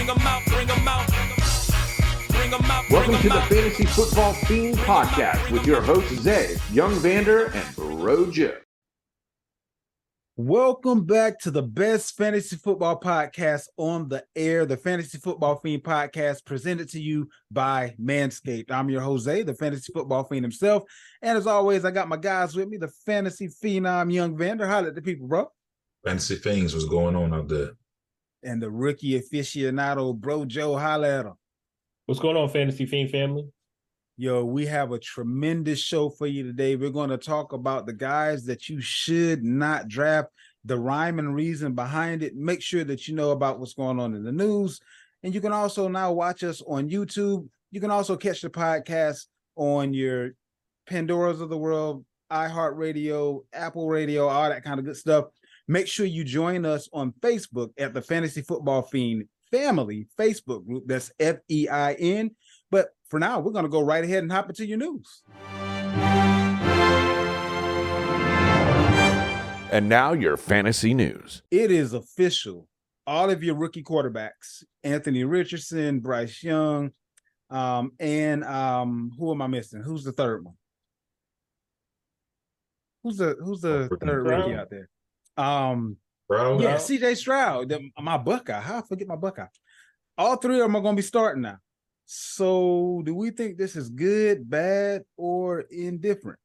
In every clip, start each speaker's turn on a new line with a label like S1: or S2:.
S1: bring 'em out, bring 'em out. Bring 'em out.
S2: Welcome to the Fantasy Football Fiend Podcast with your hosts, Zay, Young Vander, and Bro Joe.
S3: Welcome back to the best fantasy football podcast on the air, the Fantasy Football Fiend Podcast, presented to you by Manscaped. I'm your Jose, the Fantasy Football Fiend himself. And as always, I got my guys with me, the Fantasy Phenom Young Vander. Holla at the people, bro.
S4: Fantasy Fiends, what's going on out there?
S3: And the rookie aficionado, Bro Joe. Holla at him.
S5: What's going on, Fantasy Fiend family?
S3: Yo, we have a tremendous show for you today. We're going to talk about the guys that you should not draft, the rhyme and reason behind it. Make sure that you know about what's going on in the news. And you can also now watch us on YouTube. You can also catch the podcast on your Pandoras of the world, iHeartRadio, Apple Radio, all that kind of good stuff. Make sure you join us on Facebook at the Fantasy Football Fiend Family Facebook group. That's FEIN. But for now, we're going to go right ahead and hop into your news.
S2: And now your fantasy news.
S3: It is official. All of your rookie quarterbacks, Anthony Richardson, Bryce Young, and who am I missing? Who's the third one? Who's the third rookie out there? Yeah, CJ Stroud, my Buckeye. How I forget my Buckeye? All three of them are going to be starting now. So do we think this is good, bad, or indifferent?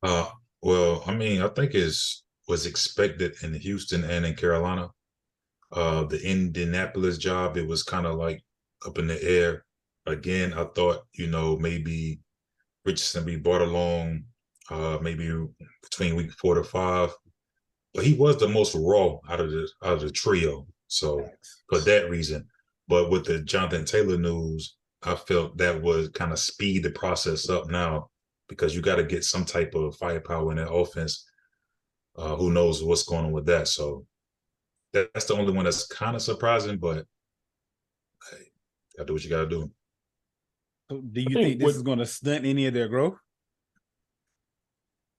S4: Well, I mean, I think it was expected in Houston and in Carolina. The Indianapolis job, it was kind of like up in the air. Again, I thought, maybe Richardson be brought along maybe between week 4 to 5. But he was the most raw out of the trio. So for that reason. But with the Jonathan Taylor news, I felt that would kind of speed the process up now because you got to get some type of firepower in that offense. Who knows what's going on with that? So that's the only one that's kind of surprising, but hey, gotta do what you got to do.
S3: So do you think this is going to stunt any of their growth?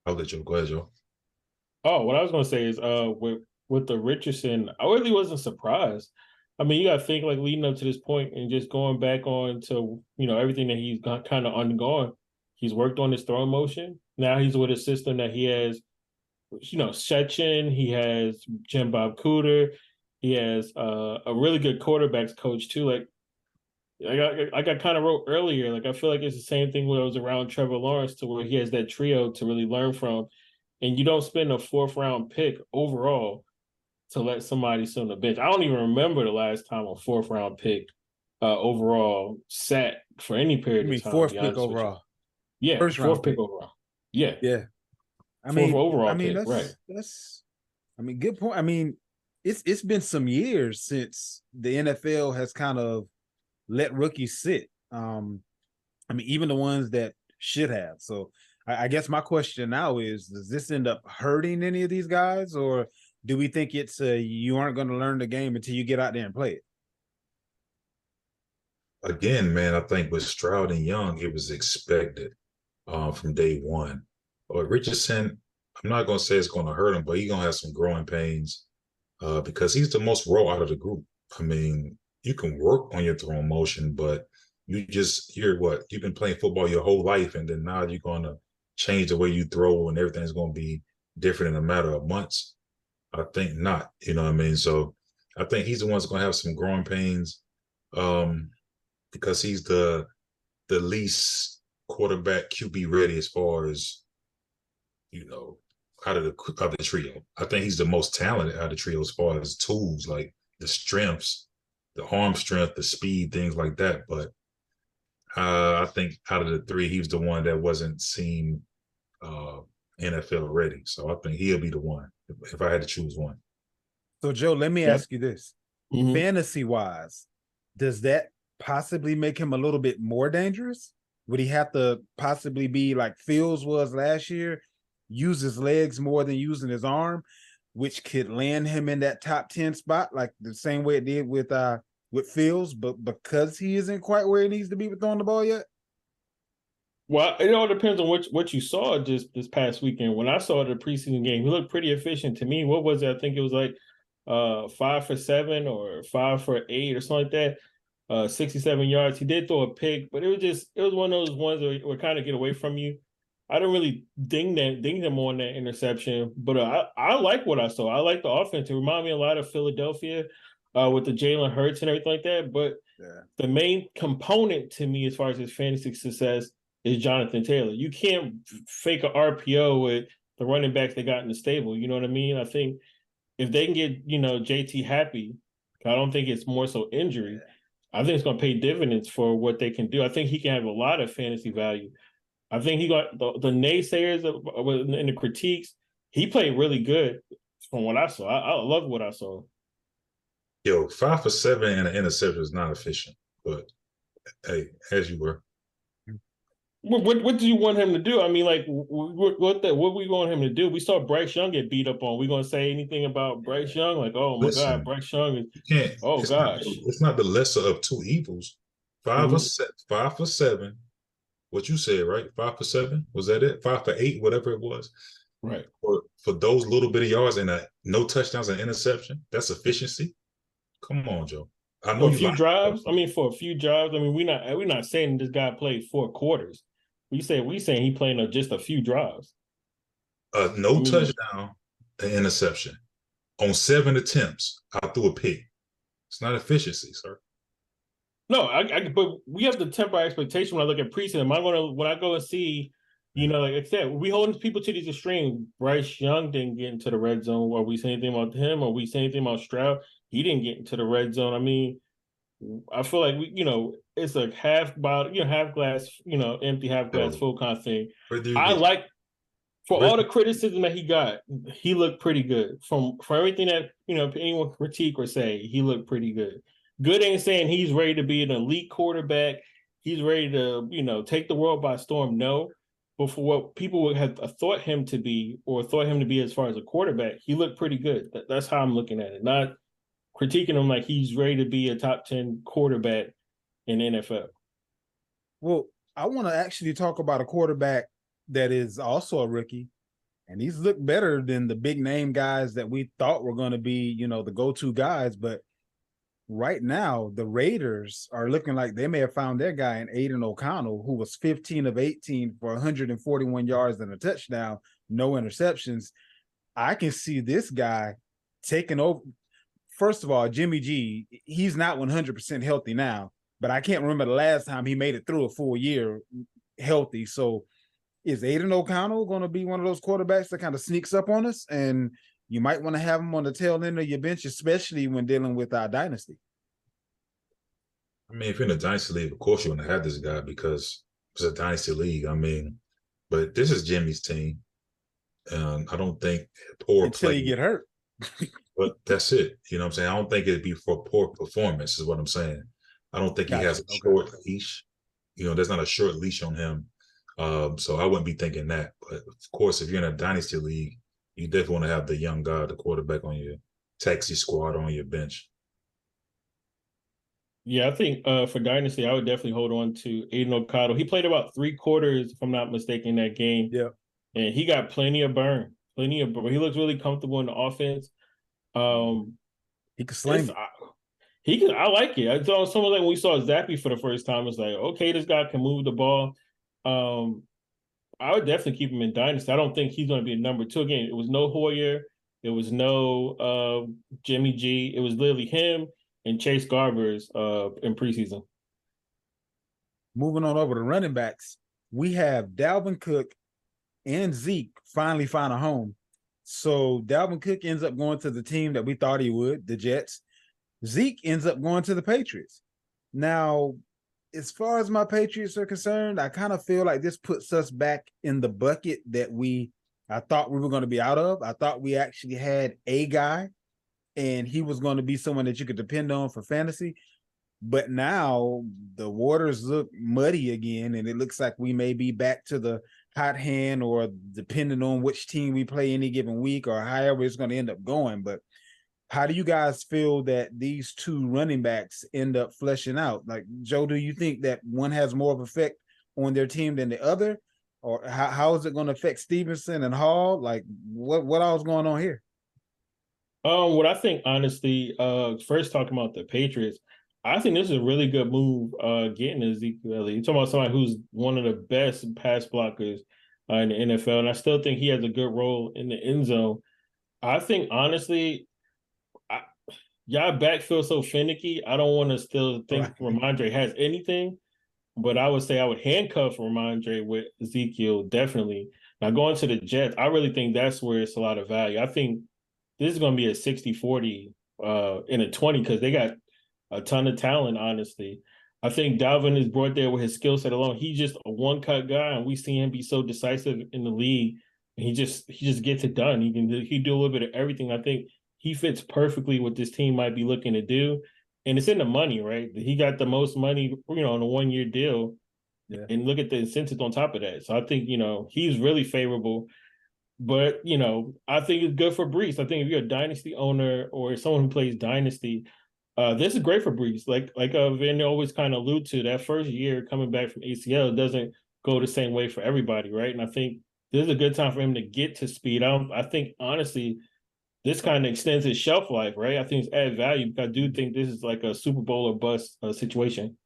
S4: I'll let you go ahead, Joe.
S5: Oh, what I was going to say is with the Richardson, I really wasn't surprised. I mean, you got to think like leading up to this point and just going back on to, everything that he's kind of undergone. He's worked on his throwing motion. Now he's with a system that he has, Sechin. He has Jim Bob Cooter. He has a really good quarterbacks coach too. Like I got kind of wrote earlier, like I feel like it's the same thing when I was around Trevor Lawrence to where he has that trio to really learn from. And you don't spend a 4th round pick overall to let somebody sit on the bench. I don't even remember the last time a 4th round pick overall sat for any period of time.
S3: 4th pick overall.
S5: Yeah, 4th pick overall. Yeah.
S3: Yeah. I
S5: mean, overall pick, right.
S3: That's good point. I mean, it's been some years since the NFL has kind of let rookies sit. Even the ones that should have. So I guess my question now is, does this end up hurting any of these guys, or do we think it's you aren't going to learn the game until you get out there and play it?
S4: Again, man, I think with Stroud and Young, it was expected from day one. But Richardson, I'm not going to say it's going to hurt him, but he's going to have some growing pains because he's the most raw out of the group. I mean, you can work on your throwing motion, but you've been playing football your whole life, and then now you're going to change the way you throw and everything's going to be different in a matter of months. I think not, you know what I mean? So I think he's the one that's going to have some growing pains because he's the least quarterback QB ready as far as, out of the trio. I think he's the most talented out of the trio as far as tools, like the strengths, the arm strength, the speed, things like that. But I think out of the three, he was the one that wasn't seen NFL ready. So I think he'll be the one if I had to choose one.
S3: So, Joe, let me ask you this. Mm-hmm. Fantasy-wise, does that possibly make him a little bit more dangerous? Would he have to possibly be like Fields was last year, use his legs more than using his arm, which could land him in that top 10 spot, like the same way it did with Fields, but because he isn't quite where he needs to be with throwing the ball yet?
S5: Well, it all depends on what you saw just this past weekend. When I saw the preseason game, he looked pretty efficient to me. What was it? I think it was like 5 for 7 or 5 for 8 or something like that. 67 yards. He did throw a pick, but it was one of those ones where kind of get away from you. I don't really ding them on that interception, but I like what I saw. I like the offense. It reminded me a lot of Philadelphia with the Jalen Hurts and everything like that. But the main component to me as far as his fantasy success is Jonathan Taylor. You can't fake an RPO with the running backs they got in the stable. You know what I mean? I think if they can get, JT happy, I don't think it's more so injury. I think it's going to pay dividends for what they can do. I think he can have a lot of fantasy value. I think he got the naysayers in the critiques. He played really good from what I saw. I love what I saw.
S4: Yo, 5 for 7 and an interception is not efficient, but hey, as you were.
S5: What do you want him to do? I mean, like, what we want him to do? We saw Bryce Young get beat up on. We gonna say anything about Bryce Young? Like, oh my God, Bryce Young is.
S4: You can't.
S5: Oh gosh,
S4: it's not the lesser of two evils. 5 for 7. What you said, right? 5 for 7. Was that it? 5 for 8, whatever it was.
S5: Right.
S4: For those little bit of yards and no touchdowns and interception, that's efficiency. Come on, Joe. I know
S5: for a few drives. I mean, for a few drives. I mean, we're not saying this guy played 4 quarters. We saying he played just a few drives.
S4: Touchdown, an interception on 7 attempts. I threw a pick. It's not efficiency, sir.
S5: No, but we have to temper our expectation when I look at preseason. When I go and see, like I said, we holding people to these extremes. Bryce Young didn't get into the red zone. Are we saying anything about him? Are we saying anything about Stroud? He didn't get into the red zone. I mean, I feel like it's a half glass, empty, half glass full kind of thing. All the criticism that he got, he looked pretty good. From everything that anyone critique or say, he looked pretty good. Good ain't saying he's ready to be an elite quarterback. He's ready to take the world by storm. No, but for what people would have thought him to be as far as a quarterback, he looked pretty good. That's how I'm looking at it. Not critiquing him like he's ready to be a top 10 quarterback in the NFL.
S3: Well, I want to actually talk about a quarterback that is also a rookie, and he's looked better than the big name guys that we thought were going to be, the go-to guys. But right now, the Raiders are looking like they may have found their guy in Aiden O'Connell, who was 15 of 18 for 141 yards and a touchdown, no interceptions. I can see this guy taking over. First of all, Jimmy G, he's not 100% healthy now, but I can't remember the last time he made it through a full year healthy. So is Aiden O'Connell going to be one of those quarterbacks that kind of sneaks up on us? And you might want to have him on the tail end of your bench, especially when dealing with our dynasty.
S4: I mean, if you're in a dynasty league, of course you want to have this guy because it's a dynasty league. I mean, but this is Jimmy's team. And I don't think
S3: until you get hurt.
S4: But that's it. You know what I'm saying? I don't think it'd be for poor performance is what I'm saying. I don't think he has a short leash. There's not a short leash on him. So I wouldn't be thinking that. But of course, if you're in a dynasty league, you definitely want to have the young guy, the quarterback on your taxi squad on your bench.
S5: Yeah, I think for dynasty, I would definitely hold on to Aiden O'Connell. He played about 3 quarters, if I'm not mistaken, that game.
S3: Yeah. And
S5: he got plenty of burn. He looks really comfortable in the offense.
S3: He can sling.
S5: I like it. I saw someone like when we saw Zappy for the first time, it's like, okay, this guy can move the ball. I would definitely keep him in dynasty. I don't think he's going to be a number 2. Again, it was no Hoyer, it was no Jimmy G. It was literally him and Chase Garbers in preseason.
S3: Moving on over to running backs, we have Dalvin Cook and Zeke finally found a home. So Dalvin Cook ends up going to the team that we thought he would, the Jets. Zeke ends up going to the Patriots. Now, as far as my Patriots are concerned, I kind of feel like this puts us back in the bucket that I thought we were going to be out of. I thought we actually had a guy, and he was going to be someone that you could depend on for fantasy. But now the waters look muddy again, and it looks like we may be back to the hot hand, or depending on which team we play any given week, or however it's going to end up going. But how do you guys feel that these 2 running backs end up fleshing out? Like, Joe, do you think that one has more of effect on their team than the other? Or how is it going to affect Stevenson and Hall? Like, what all is going on here?
S5: What I think, honestly, first talking about the Patriots, I think this is a really good move. Getting Ezekiel Elliott. You're talking about somebody who's one of the best pass blockers in the NFL, and I still think he has a good role in the end zone. I think, honestly, I, y'all backfield so finicky. I don't want to still think
S3: Right.
S5: Ramondre has anything, but I would say I would handcuff Ramondre with Ezekiel definitely. Now going to the Jets, I really think that's where it's a lot of value. I think this is going to be a 60-40 in a 20 because they got a ton of talent, honestly. I think Dalvin is brought there with his skill set alone. He's just a one-cut guy, and we see him be so decisive in the league. And he just gets it done. He do a little bit of everything. I think he fits perfectly what this team might be looking to do. And it's in the money, right? He got the most money, on a 1-year deal.
S3: Yeah.
S5: And look at the incentives on top of that. So I think, he's really favorable. But, I think it's good for Brees. I think if you're a dynasty owner or someone who plays dynasty, this is great for Brees. Like Van always kind of allude to, that first year coming back from ACL doesn't go the same way for everybody, right? And I think this is a good time for him to get to speed. I think, honestly, this kind of extends his shelf life, right? I think it's added value. I do think this is like a Super Bowl or bust situation.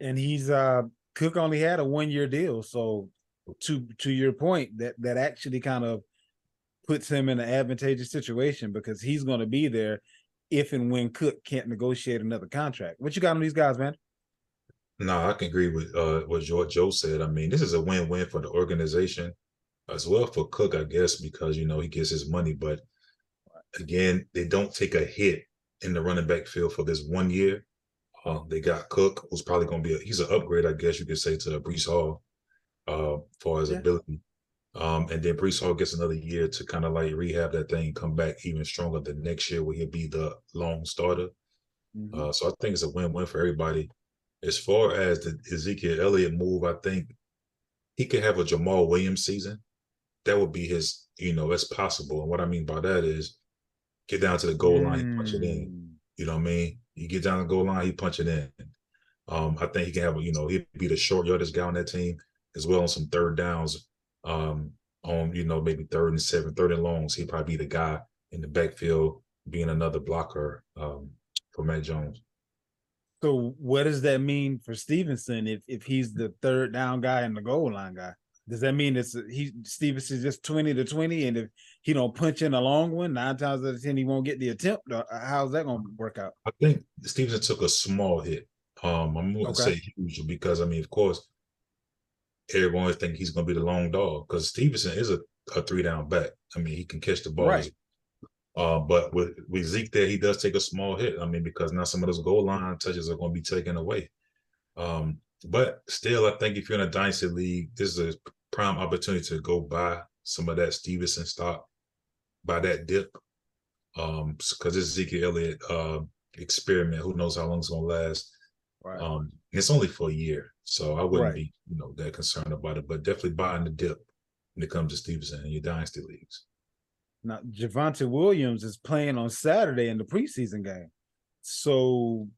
S3: And he's Cook only had a 1-year deal, so to your point, that actually kind of puts him in an advantageous situation because he's going to be there if and when Cook can't negotiate another contract. What you got on these guys, man?
S4: No, I can agree with what Joe said. I mean, this is a win-win for the organization as well for Cook, I guess, because he gets his money. But again, they don't take a hit in the running back field for this 1 year. They got Cook, who's probably going to be he's an upgrade, I guess you could say, to Brees Hall for his ability. And then Brees Hall gets another year to kind of like rehab that thing, come back even stronger the next year where he'll be the long starter.
S3: Mm-hmm.
S4: So I think it's a win-win for everybody. As far as the Ezekiel Elliott move, I think he could have a Jamal Williams season. That would be his, that's possible. And what I mean by that is get down to the goal line, he punch it in. You know what I mean? You get down the goal line, he punch it in. I think he can have, he'd be the short yardage guy on that team as well on some third downs. On maybe 3rd and 7, 3rd and longs, he'd probably be the guy in the backfield being another blocker for Matt Jones.
S3: So what does that mean for Stevenson if he's the third down guy and the goal line guy? Does that mean Stevenson just 20 to 20, and if he don't punch in a long one, 9 times out of 10 he won't get the attempt? Or how's that going to work out?
S4: I think Stevenson took a small hit. I'm going to say huge because of course, everyone think he's going to be the long dog because Stevenson is a 3-down back. I mean, he can catch the ball.
S3: Right.
S4: But with Zeke there, he does take a small hit. I mean, because now some of those goal line touches are going to be taken away. But still, I think if you're in a dynasty league, this is a prime opportunity to go buy some of that Stevenson stock, buy that dip. Because this Ezekiel Elliott experiment, who knows how long it's going to last.
S3: Right.
S4: It's only for a year, so I wouldn't be, that concerned about it. But definitely buying the dip when it comes to Stevenson in your dynasty leagues.
S3: Now, Javonte Williams is playing on Saturday in the preseason game. So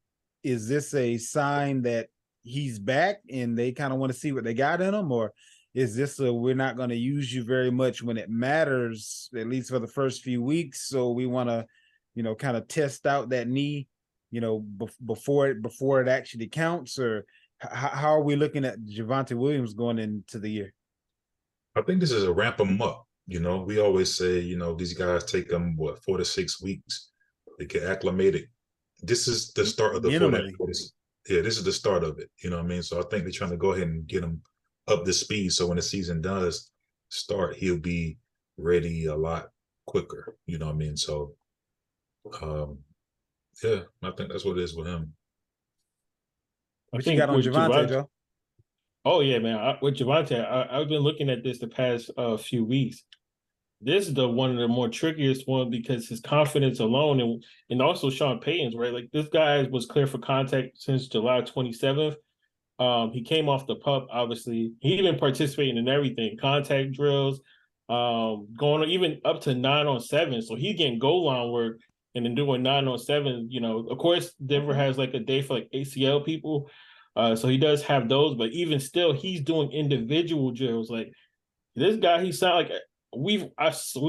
S3: is this a sign that he's back and they kind of want to see what they got in him? Or is this we're not going to use you very much when it matters, at least for the first few weeks? So we want to, kind of test out that knee, before it actually counts? Or how are we looking at Javonte Williams going into the year?
S4: I think this is a ramp him up. We always say, these guys take them 4 to 6 weeks to get acclimated. This is the start of the 4 to 6. Yeah, this is the start of it. You know what I mean? So I think they're trying to go ahead and get him up to speed. So when the season does start, he'll be ready a lot quicker. You know what I mean? So, yeah, I think that's what it is with him.
S3: What you got on Javonte, Joe?
S5: Oh, yeah, man. With Javonte, I've been looking at this the past few weeks. This is one of the more trickiest one because his confidence alone and also Sean Payton's, right? Like this guy was clear for contact since July 27th. He came off the pup, obviously. He even participating in everything, contact drills, going even up to 9-on-7. So he's getting goal line work and then doing 9-on-7. Of course, Denver has like a day for like ACL people. So he does have those, but even still, he's doing individual drills. Like this guy, he sound like we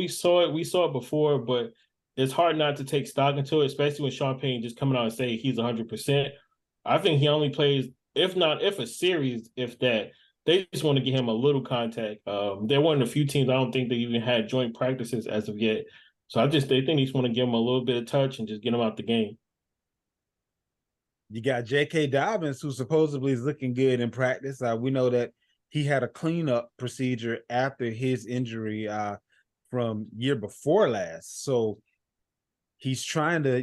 S5: saw it before, but it's hard not to take stock into it, especially when Sean Payton just coming out and say he's 100%. I think he only plays, if a series, if that. They just want to get him a little contact. They're one of the few teams I don't think they even had joint practices as of yet. So they think they just want to give him a little bit of touch and just get him out the game.
S3: You got J.K. Dobbins, who supposedly is looking good in practice. We know that he had a cleanup procedure after his injury from year before last. So he's trying to,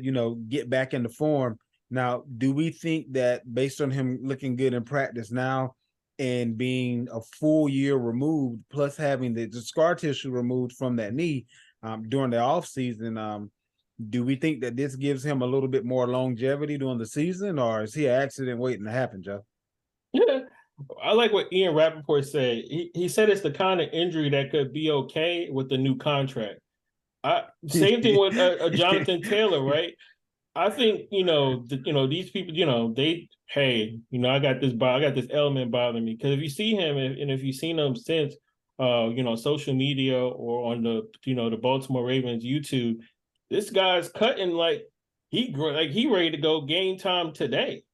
S3: get back into form. Now, do we think that based on him looking good in practice now and being a full year removed, plus having the scar tissue removed from that knee during the offseason, do we think that this gives him a little bit more longevity during the season, or is he an accident waiting to happen, Joe?
S5: Yeah, I like what Ian Rappaport said. He said it's the kind of injury that could be okay with the new contract. Same thing with Jonathan Taylor, right? I think these people, I got this element bothering me, because if you see him and if you've seen him since, social media or on the Baltimore Ravens YouTube, this guy's cutting like he ready to go game time today.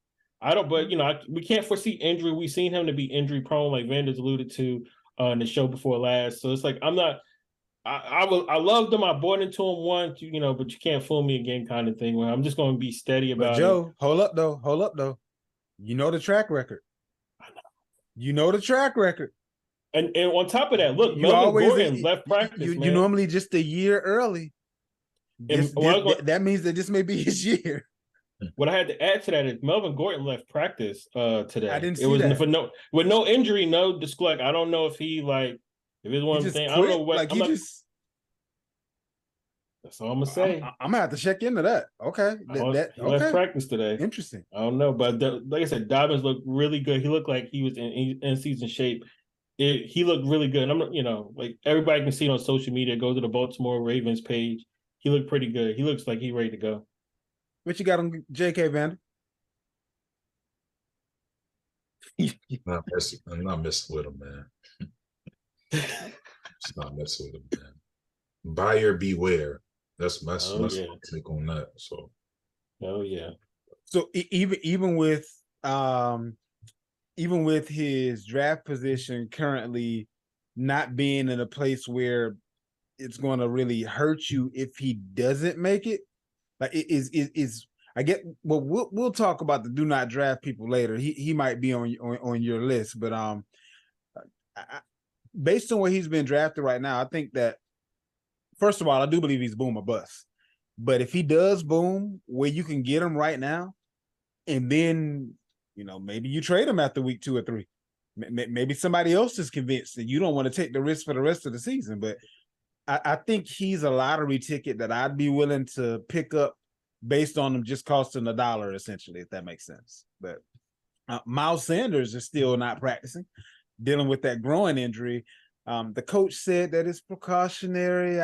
S5: We can't foresee injury. We've seen him to be injury prone, like Vander's alluded to in the show before last. So it's like I loved him. I bought into him once, but you can't fool me again, kind of thing. Where I'm just going to be steady about
S3: Joe, hold up though. You know the track record.
S5: I know.
S3: You know the track record.
S5: And on top of that, look, Melvin Gordon left practice.
S3: You normally just a year early. That means that this may be his year.
S5: What I had to add to that is Melvin Gordon left practice today.
S3: I didn't see that.
S5: With no injury, no disclosure. I don't know if he if it's one of the things. I don't know what. That's all I'm gonna say.
S3: I'm gonna have to check into that. Okay,
S5: he left practice today.
S3: Interesting.
S5: I don't know, but like I said, Dobbins looked really good. He looked like he was in season shape. He looked really good. And I'm like everybody can see it on social media. Go to the Baltimore Ravens page. He looked pretty good. He looks like he's ready to go.
S3: What you got on J.K. Vander?
S4: I'm not messing with him, man. Just not messing with him, man. Buyer beware. That's my take on that. So,
S5: oh yeah.
S3: So even with his draft position currently not being in a place where it's going to really hurt you if he doesn't make it, like it is. I get. Well, we'll talk about the do not draft people later. He might be on your list, but based on where he's been drafted right now, I think that, first of all, I do believe he's boom or bust. But if he does boom, where you can get him right now, and then maybe you trade him after week 2 or 3, maybe somebody else is convinced that you don't want to take the risk for the rest of the season. But I think he's a lottery ticket that I'd be willing to pick up based on him just costing $1, essentially, if that makes sense. But Miles Sanders is still not practicing, dealing with that groin injury. The coach said that it's precautionary.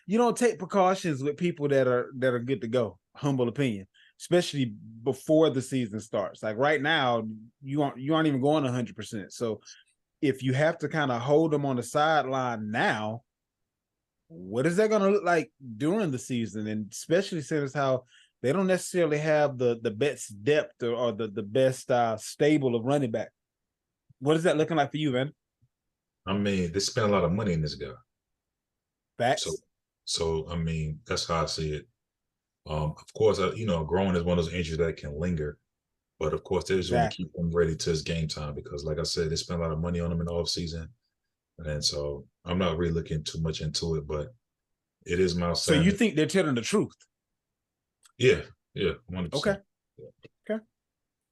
S3: You don't take precautions with people that are good to go. Humble opinion, especially before the season starts. Like right now, you aren't even going 100%. So if you have to kind of hold them on the sideline now, what is that going to look like during the season? And especially since how they don't necessarily have the best depth or the best stable of running back. What is that looking like for you, man?
S4: I mean, they spent a lot of money in this guy.
S3: Facts.
S4: So I mean, that's how I see it. Of course, growing is one of those injuries that can linger, but of course, they just want to keep him ready to his game time because, like I said, they spent a lot of money on him in the offseason. And so I'm not really looking too much into it, but it is Miles Sanders.
S3: So you think they're telling the truth?
S4: Yeah, 100%.
S3: Okay. Yeah. Okay.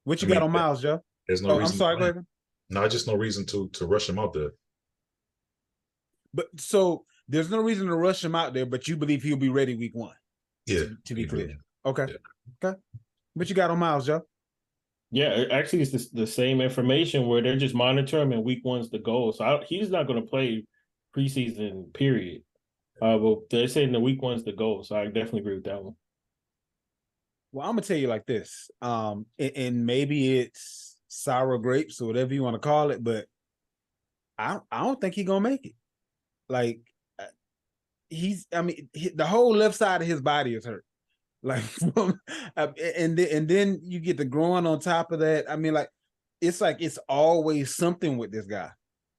S3: What you got on Miles, Joe?
S4: There's no reason.
S3: I'm sorry, Clayton.
S4: No, just no reason to rush him out there.
S3: But so there's no reason to rush him out there, but you believe he'll be ready week 1.
S4: Yeah.
S3: To be clear. Okay. Yeah. Okay. What you got on Miles, Joe?
S5: Yeah, actually, it's the same information where they're just monitoring him and week 1's the goal. So he's not going to play preseason, period. But they're saying the week 1's the goal. So I definitely agree with that one.
S3: Well, I'm going to tell you like this. And maybe it's sour grapes or whatever you want to call it, but I don't think he's going to make it. Like, the whole left side of his body is hurt. Like, and then you get the groin on top of that. I mean, like it's always something with this guy.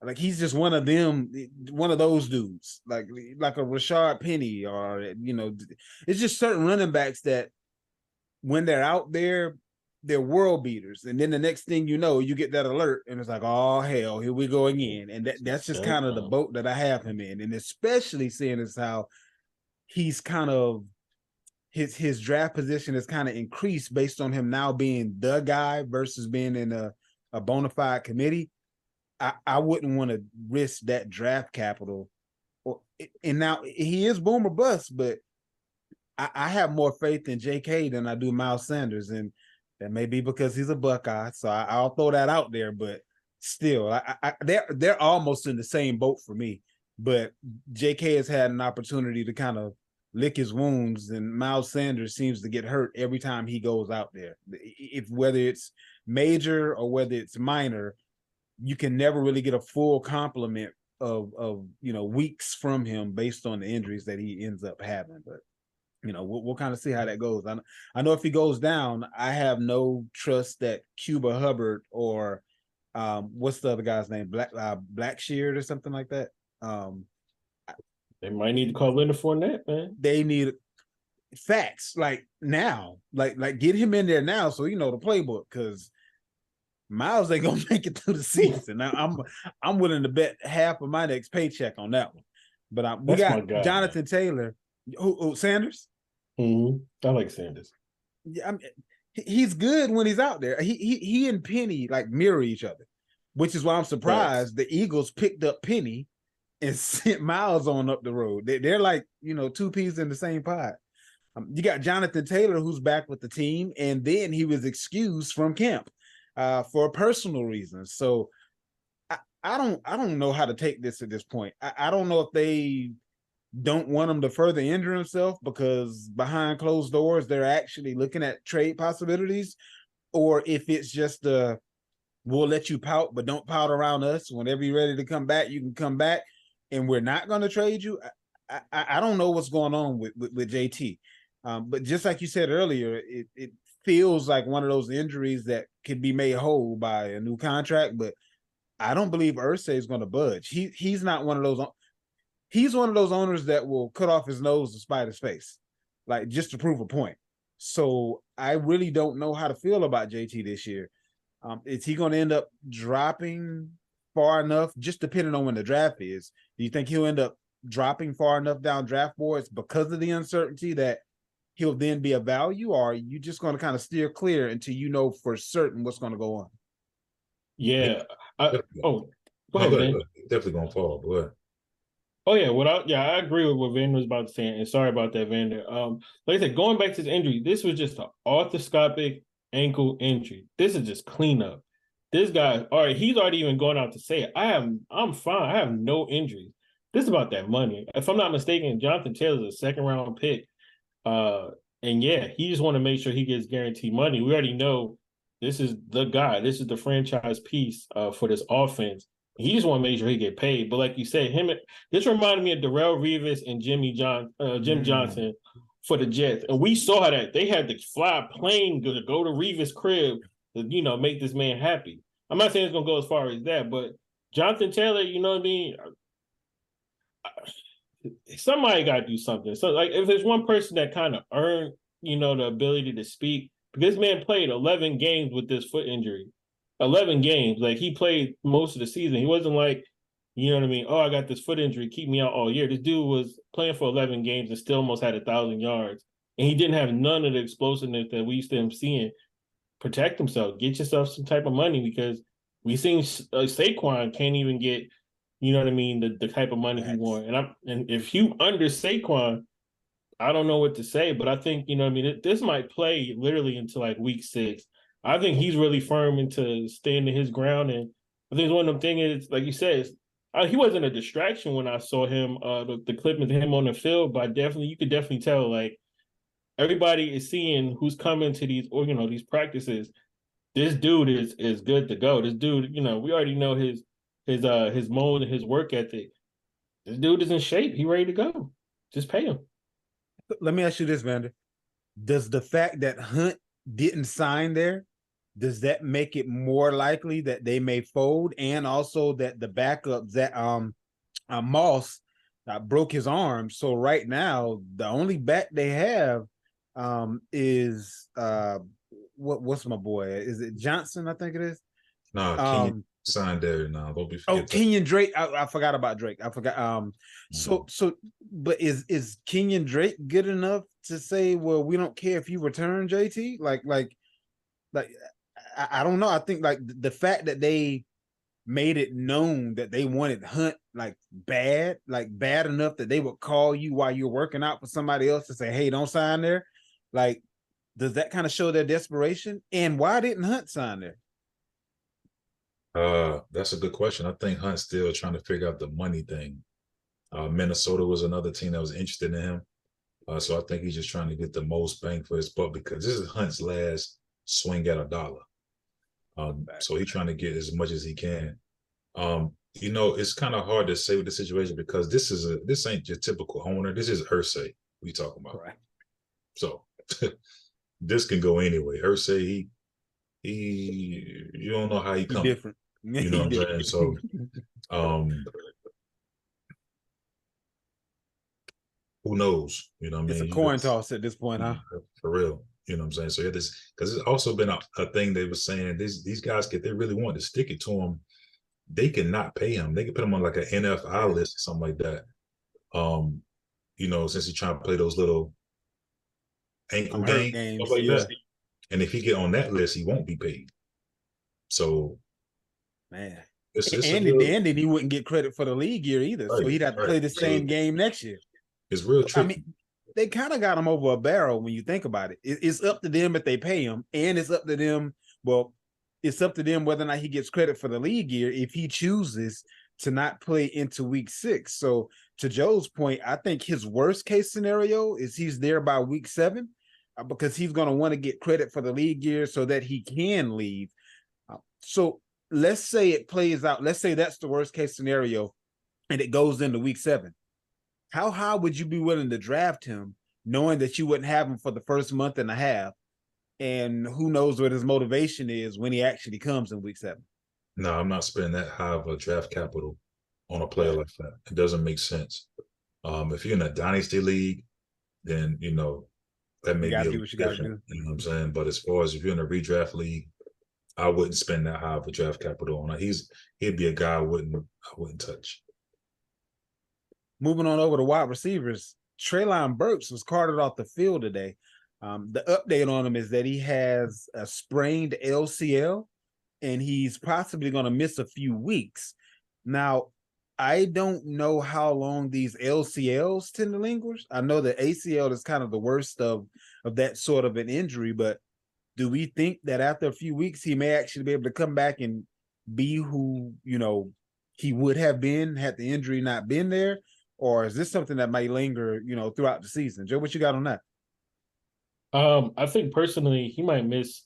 S3: Like he's just one of them, one of those dudes, like a Rashard Penny, or it's just certain running backs that when they're out there, they're world beaters, and then the next thing you know, you get that alert, and it's like, oh hell, here we go again, and that's just kind of the boat that I have him in, and especially seeing as how he's kind of his draft position has kind of increased based on him now being the guy versus being in a bona fide committee. I wouldn't want to risk that draft capital, and now he is boom or bust, but I have more faith in J.K. than I do Miles Sanders, and that may be because he's a Buckeye, so I'll throw that out there. But still, they're almost in the same boat for me. But J.K. has had an opportunity to kind of lick his wounds, and Miles Sanders seems to get hurt every time he goes out there. If whether it's major or whether it's minor, you can never really get a full complement of weeks from him based on the injuries that he ends up having. But we'll kind of see how that goes. I know if he goes down, I have no trust that Cuba Hubbard or what's the other guy's name, Blackshear or something like that.
S5: They might need to call Leonard Fournette, man.
S3: They need facts like now, like get him in there now, so the playbook, because Miles ain't gonna make it through the season. Now I'm willing to bet half of my next paycheck on that one. But we got Jonathan Taylor, who Sanders.
S5: Mm-hmm. I like Sanders.
S3: Yeah, he's good when he's out there. He and Penny like mirror each other, which is why I'm surprised the Eagles picked up Penny and sent Miles on up the road. They're like two peas in the same pot. You got Jonathan Taylor, who's back with the team, and then he was excused from camp for personal reasons. So I don't know how to take this at this point. I don't know if they don't want him to further injure himself because behind closed doors they're actually looking at trade possibilities, or if it's just we'll let you pout, but don't pout around us. Whenever you're ready to come back, you can come back, and we're not going to trade you. I don't know what's going on with JT, but just like you said earlier, it feels like one of those injuries that could be made whole by a new contract, but I don't believe Irsay is going to budge. He's not one of those. He's one of those owners that will cut off his nose to spite his face, like just to prove a point. So I really don't know how to feel about JT this year. Is he going to end up dropping far enough, just depending on when the draft is? Do you think he'll end up dropping far enough down draft boards because of the uncertainty that he'll then be a value, or are you just going to kind of steer clear until you know for certain what's going to go on?
S5: Yeah. Go ahead, man.
S4: Definitely going to fall. Go ahead.
S5: Oh yeah, I agree with what Vander was about to say, and sorry about that, Vander. Like I said, going back to his injury, this was just an arthroscopic ankle injury. This is just cleanup. This guy, all right, he's already even going out to say it. I'm fine. I have no injuries. This is about that money. If I'm not mistaken, Jonathan Taylor's a second-round pick. And yeah, he just want to make sure he gets guaranteed money. We already know this is the guy. This is the franchise piece for this offense. He just want to make sure he get paid. But like you said, this reminded me of Darrelle Revis and Jim Johnson for the Jets. And we saw that they had to fly a plane to go to Revis' crib to, make this man happy. I'm not saying it's going to go as far as that, but Jonathan Taylor, you know what I mean? Somebody got to do something. So, like, if there's one person that kind of earned, the ability to speak, because this man played 11 games with this foot injury. 11 games. Like, he played most of the season. He wasn't like, you know what I mean? Oh, I got this foot injury. Keep me out all year. This dude was playing for 11 games and still almost had 1,000 yards. And he didn't have none of the explosiveness that we used to him seeing. Protect himself. Get yourself some type of money, because we seen Saquon can't even get, you know what I mean, the type of money he wants. And if you under Saquon, I don't know what to say, but I think, you know what I mean, this might play literally into like week 6. I think he's really firm into staying to his ground. And I think it's one of them things, like you said, he wasn't a distraction when I saw him, the clip of him on the field, but you could definitely tell, like, everybody is seeing who's coming to these, or, these practices. This dude is good to go. This dude, we already know his mode and his work ethic. This dude is in shape. He ready to go. just pay him.
S3: Let me ask you this, Vander. Does the fact that Hunt didn't sign there, does that make it more likely that they may fold, and also that the backup that Moss broke his arm? So right now, the only back they have is what's my boy? Is it Johnson? I think it is.
S4: No, Kenyon signed there now. Don't be
S3: Oh,
S4: forget that.
S3: Kenyon Drake. I forgot about Drake. I forgot. So but is Kenyon Drake good enough to say, well, we don't care if you return, JT? Like I don't know. I think like the fact that they made it known that they wanted Hunt like bad enough that they would call you while you're working out for somebody else to say, hey, don't sign there. Like, does that kind of show their desperation? And why didn't Hunt sign there?
S4: That's a good question. I think Hunt's still trying to figure out the money thing. Minnesota was another team that was interested in him. So I think he's just trying to get the most bang for his buck, because this is Hunt's last swing at a dollar. So he's trying to get as much as he can. It's kind of hard to say with the situation, because this ain't your typical owner. This is Irsay we talking about.
S3: Right.
S4: So this can go anyway. Irsay, he you don't know how he comes.
S3: Different.
S4: You know what I'm saying? So who knows? You know what I mean?
S3: It's a coin toss at this point, huh?
S4: For real. You know what I'm saying? So yeah, this, because it's also been a thing they were saying, these guys, if they really want to stick it to him, they can not pay him. They can put him on like an NFI list or something like that. Since he's trying to play those little ankle games, stuff like that. And if he get on that list, he won't be paid. So,
S3: man,
S4: and
S3: then he wouldn't get credit for the league year either. Right, so he'd have to play the same game next year.
S4: It's real tricky.
S3: I mean, they kind of got him over a barrel when you think about it. It's up to them if they pay him, and it's up to them. Well, it's up to them whether or not he gets credit for the league year if he chooses to not play into week 6. So to Joe's point, I think his worst case scenario is he's there by week 7, because he's going to want to get credit for the league year so that he can leave. So let's say it plays out. Let's say that's the worst case scenario and it goes into week 7. How high would you be willing to draft him, knowing that you wouldn't have him for the first month and a half? And who knows what his motivation is when he actually comes in week 7?
S4: No, I'm not spending that high of a draft capital on a player like that. It doesn't make sense. If you're in a dynasty league, then, that may be a little different. You know what I'm saying? But as far as if you're in a redraft league, I wouldn't spend that high of a draft capital on it. He'd be a guy I wouldn't touch.
S3: Moving on over to wide receivers, Treylon Burks was carted off the field today. The update on him is that he has a sprained LCL, and he's possibly going to miss a few weeks. Now, I don't know how long these LCLs tend to linger. I know the ACL is kind of the worst of that sort of an injury, but do we think that after a few weeks, he may actually be able to come back and be who, he would have been had the injury not been there? Or is this something that might linger, throughout the season? Joe, what you got on that?
S5: I think personally he might miss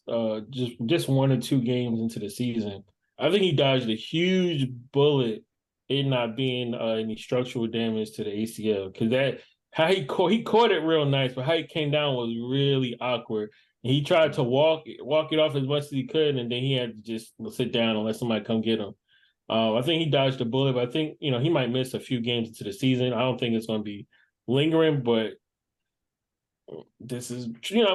S5: just 1 or 2 games into the season. I think he dodged a huge bullet in not being any structural damage to the ACL, because how he caught it real nice, but how he came down was really awkward. And he tried to walk it off as much as he could, and then he had to just sit down and let somebody come get him. I think he dodged a bullet, but I think he might miss a few games into the season. I don't think it's going to be lingering, but this is I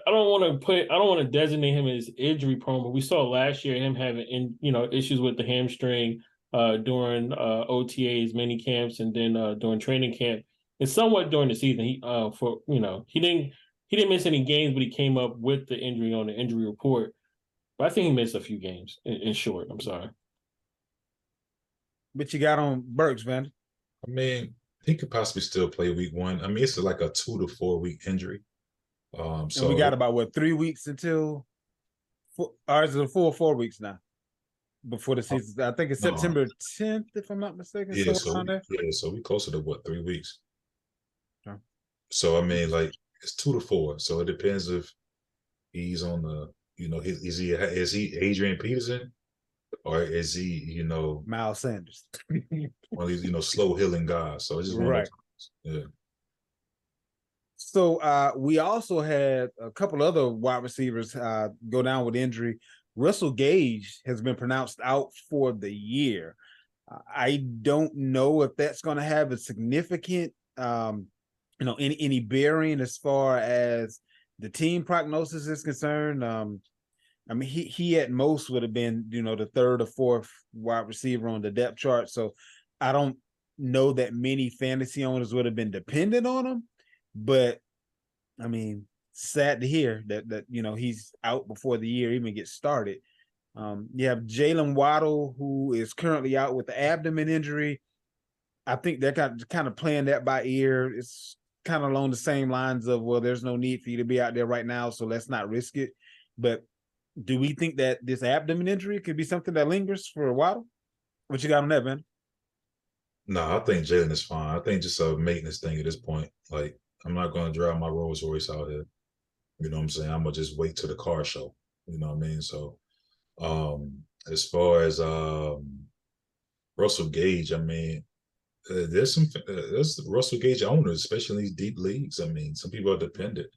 S5: don't want to designate him as injury prone, but we saw last year him having issues with the hamstring during OTAs, mini camps, and then during training camp, and somewhat during the season. He didn't miss any games, but he came up with the injury on the injury report. But I think he missed a few games. In short, I'm sorry.
S3: But you got on Burks, man.
S4: I mean, he could possibly still play week 1. I mean, it's like a 2 to 4 week injury. So
S3: and we got about 3 weeks until, or is it a full 4 weeks now before the season? I think it's September 10th, if I'm not mistaken.
S4: Yeah, so we closer to 3 weeks. Okay. So I mean, like, it's 2 to 4. So it depends if he's on the, is he Adrian Peterson? Or is he,
S3: Miles Sanders?
S4: one of these, slow healing guys. So it's just one
S3: right.
S4: Yeah.
S3: So we also had a couple other wide receivers go down with injury. Russell Gage has been pronounced out for the year. I don't know if that's going to have a significant, any bearing as far as the team prognosis is concerned. I mean, he at most would have been, the third or fourth wide receiver on the depth chart. So I don't know that many fantasy owners would have been dependent on him. But I mean, sad to hear that he's out before the year even gets started. You have Jalen Waddle, who is currently out with the abdomen injury. I think they're kind of playing that by ear. It's kind of along the same lines of, well, there's no need for you to be out there right now, so let's not risk it. But do we think that this abdomen injury could be something that lingers for a while? What you got on that, man?
S4: No, I think Jalen is fine. I think just a maintenance thing at this point. Like, I'm not going to drive my Rolls Royce out here. You know what I'm saying? I'm going to just wait till the car show. You know what I mean? So, as far as Russell Gage, I mean, there's Russell Gage owners, especially in these deep leagues. I mean, some people are dependent.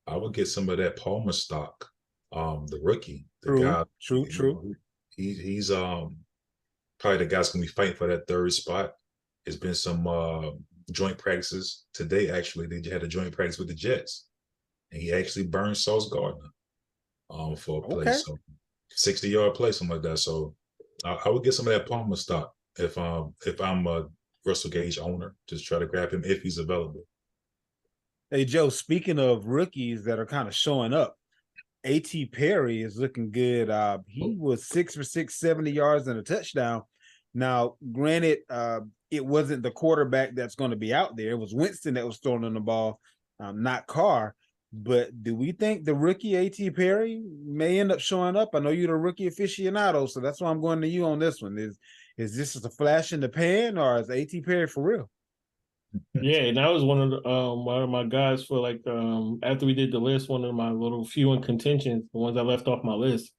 S4: I would get some of that Palmer stock, the rookie, the guy.
S3: True.
S4: He's probably the guy's gonna be fighting for that third spot. There's been some joint practices today. Actually, they had a joint practice with the Jets, and he actually burned Sauce Gardner for a play.
S3: Okay.
S4: So 60-yard play, something like that. So I would get some of that Palmer stock if I'm a Russell Gage owner. Just try to grab him if he's available.
S3: Hey, Joe, speaking of rookies that are kind of showing up, A.T. Perry is looking good. He was 6 for 6, 70 yards and a touchdown. Now, granted, it wasn't the quarterback that's going to be out there. It was Winston that was throwing on the ball, not Carr. But do we think the rookie A.T. Perry may end up showing up? I know you're the rookie aficionado, so that's why I'm going to you on this one. Is this just a flash in the pan, or is A.T. Perry for real?
S5: Yeah, and that was one of my guys for after we did the list, one of my little few in contention, the ones I left off my list.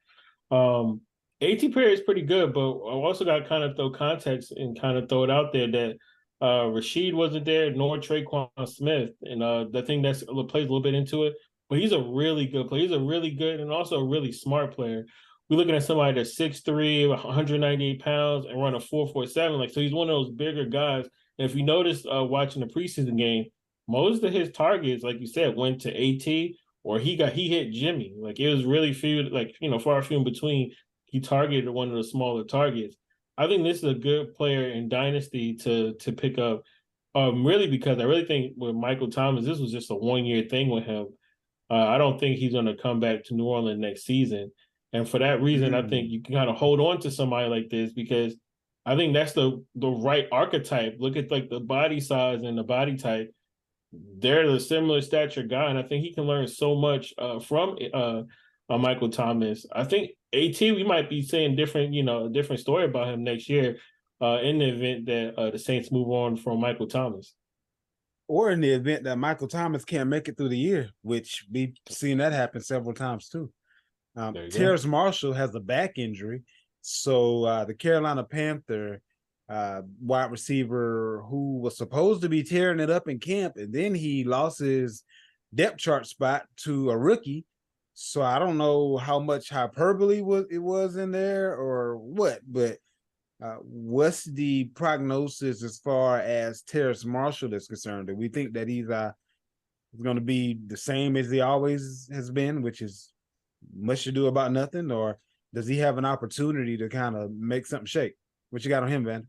S5: A.T. Perry is pretty good, but I also got to kind of throw context and kind of throw it out there that Rashid wasn't there, nor Traquan Smith, and I think that plays a little bit into it. But he's a really good player. He's a really good and also a really smart player. We're looking at somebody that's 6'3", 198 pounds, and run a 4.47. So he's one of those bigger guys. And if you notice watching the preseason game, most of his targets, like you said, went to AT or he hit Jimmy. Like it was really few, far few in between. He targeted one of the smaller targets. I think this is a good player in Dynasty to pick up, really, because I really think with Michael Thomas, this was just a one-year thing with him. I don't think he's going to come back to New Orleans next season. And for that reason, I think you can kind of hold on to somebody like this because I think that's the right archetype. Look at the body size and the body type. They're the similar stature guy, and I think he can learn so much from Michael Thomas. I think AT, we might be saying a different story about him next year in the event that the Saints move on from Michael Thomas.
S3: Or in the event that Michael Thomas can't make it through the year, which we've seen that happen several times too. Terrace Marshall has a back injury. So the Carolina Panther wide receiver who was supposed to be tearing it up in camp, and then he lost his depth chart spot to a rookie. So I don't know how much hyperbole it was in there or what, but what's the prognosis as far as Terrace Marshall is concerned? Do we think that he's going to be the same as he always has been, which is much ado about nothing, or does he have an opportunity to kind of make something shake? What you got on him, Van?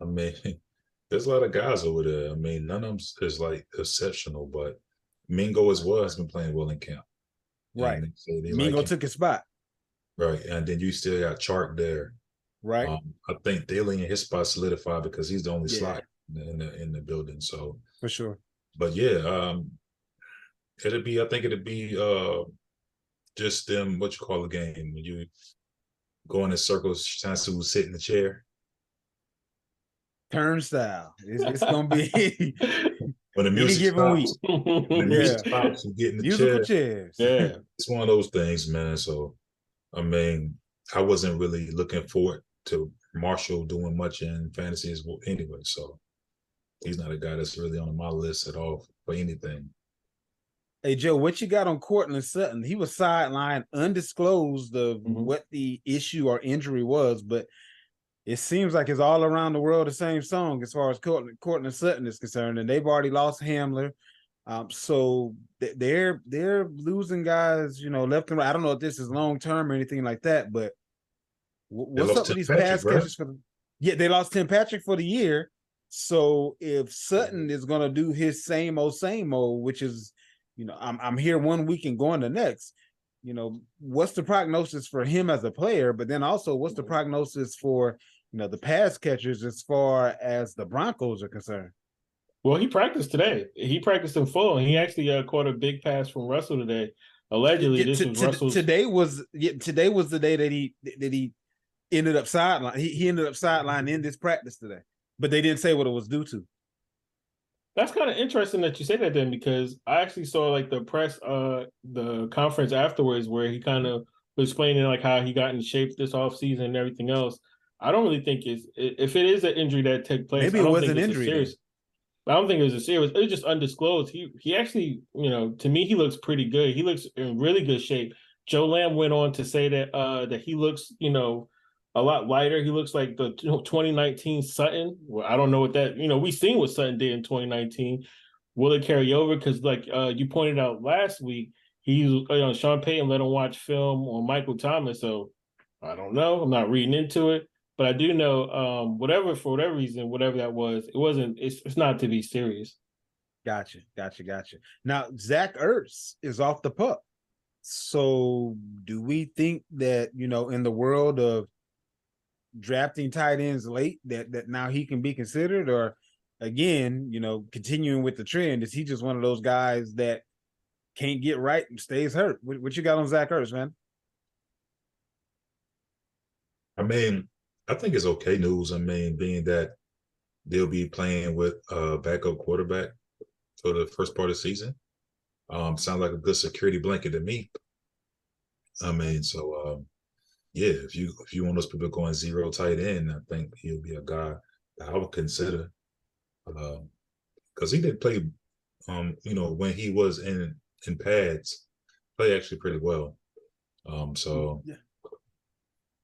S4: I mean, there's a lot of guys over there. I mean, none of them is exceptional, but Mingo as well has been playing well in camp.
S3: Right. Mingo took his spot.
S4: Right. And then you still got Chark there.
S3: Right.
S4: I think Thielen in his spot solidified because he's the only slot in the building. So
S3: for sure.
S4: But yeah, I think it'll be just them, what you call the game, when you go in circles, trying to sit in the chair.
S3: Turnstile. It's gonna be
S4: when the music stops,
S3: you
S4: get in the
S3: musical
S4: chair.
S3: chairs.
S5: Yeah.
S4: It's one of those things, man. So I mean, I wasn't really looking forward to Marshall doing much in fantasy as well anyway. So he's not a guy that's really on my list at all for anything.
S3: Hey Joe, what you got on Cortland Sutton? He was sidelined, undisclosed of what the issue or injury was, but it seems like it's all around the world the same song as far as Cortland Sutton is concerned, and they've already lost Hamler. So they're losing guys, left and right. I don't know if this is long term or anything like that, but what's up with these pass catchers for they lost Tim Patrick for the year. So if Sutton is gonna do his same old, which is, I'm here one week and going the next, what's the prognosis for him as a player? But then also, what's the prognosis for the pass catchers as far as the Broncos are concerned?
S5: Well, he practiced today. He practiced in full, and he actually caught a big pass from Russell today. Allegedly, this was Russell's.
S3: Today was the day that he ended up sideline. He ended up sideline in this practice today, but they didn't say what it was due to.
S5: That's kind of interesting that you say that then, because I actually saw like the press, the conference afterwards where he kind of was explaining like how he got in shape this offseason and everything else. I don't really think if it is an injury that took place,
S3: maybe it was an injury.
S5: I don't think it was a serious. It was just undisclosed. He actually, to me, he looks pretty good. He looks in really good shape. Joe Lamb went on to say that that he looks, a lot lighter. He looks like the 2019 Sutton. Well, I don't know what that, we seen what Sutton did in 2019. Will it carry over? Because like you pointed out last week, Sean Payton let him watch film on Michael Thomas. So I don't know. I'm not reading into it. But I do know, for whatever reason, whatever that was, it's not to be serious.
S3: Gotcha. Now, Zach Ertz is off the pup. So do we think that, in the world of drafting tight ends late, that now he can be considered? Or again, continuing with the trend, is he just one of those guys that can't get right and stays hurt? What you got on Zach Ertz, man?
S4: I mean, I think it's okay news. I mean, being that they'll be playing with a backup quarterback for the first part of the season. Sounds like a good security blanket to me. I mean, so if you want those people going zero tight end, I think he'll be a guy that I would consider. Because he did play, when he was in pads, play actually pretty well.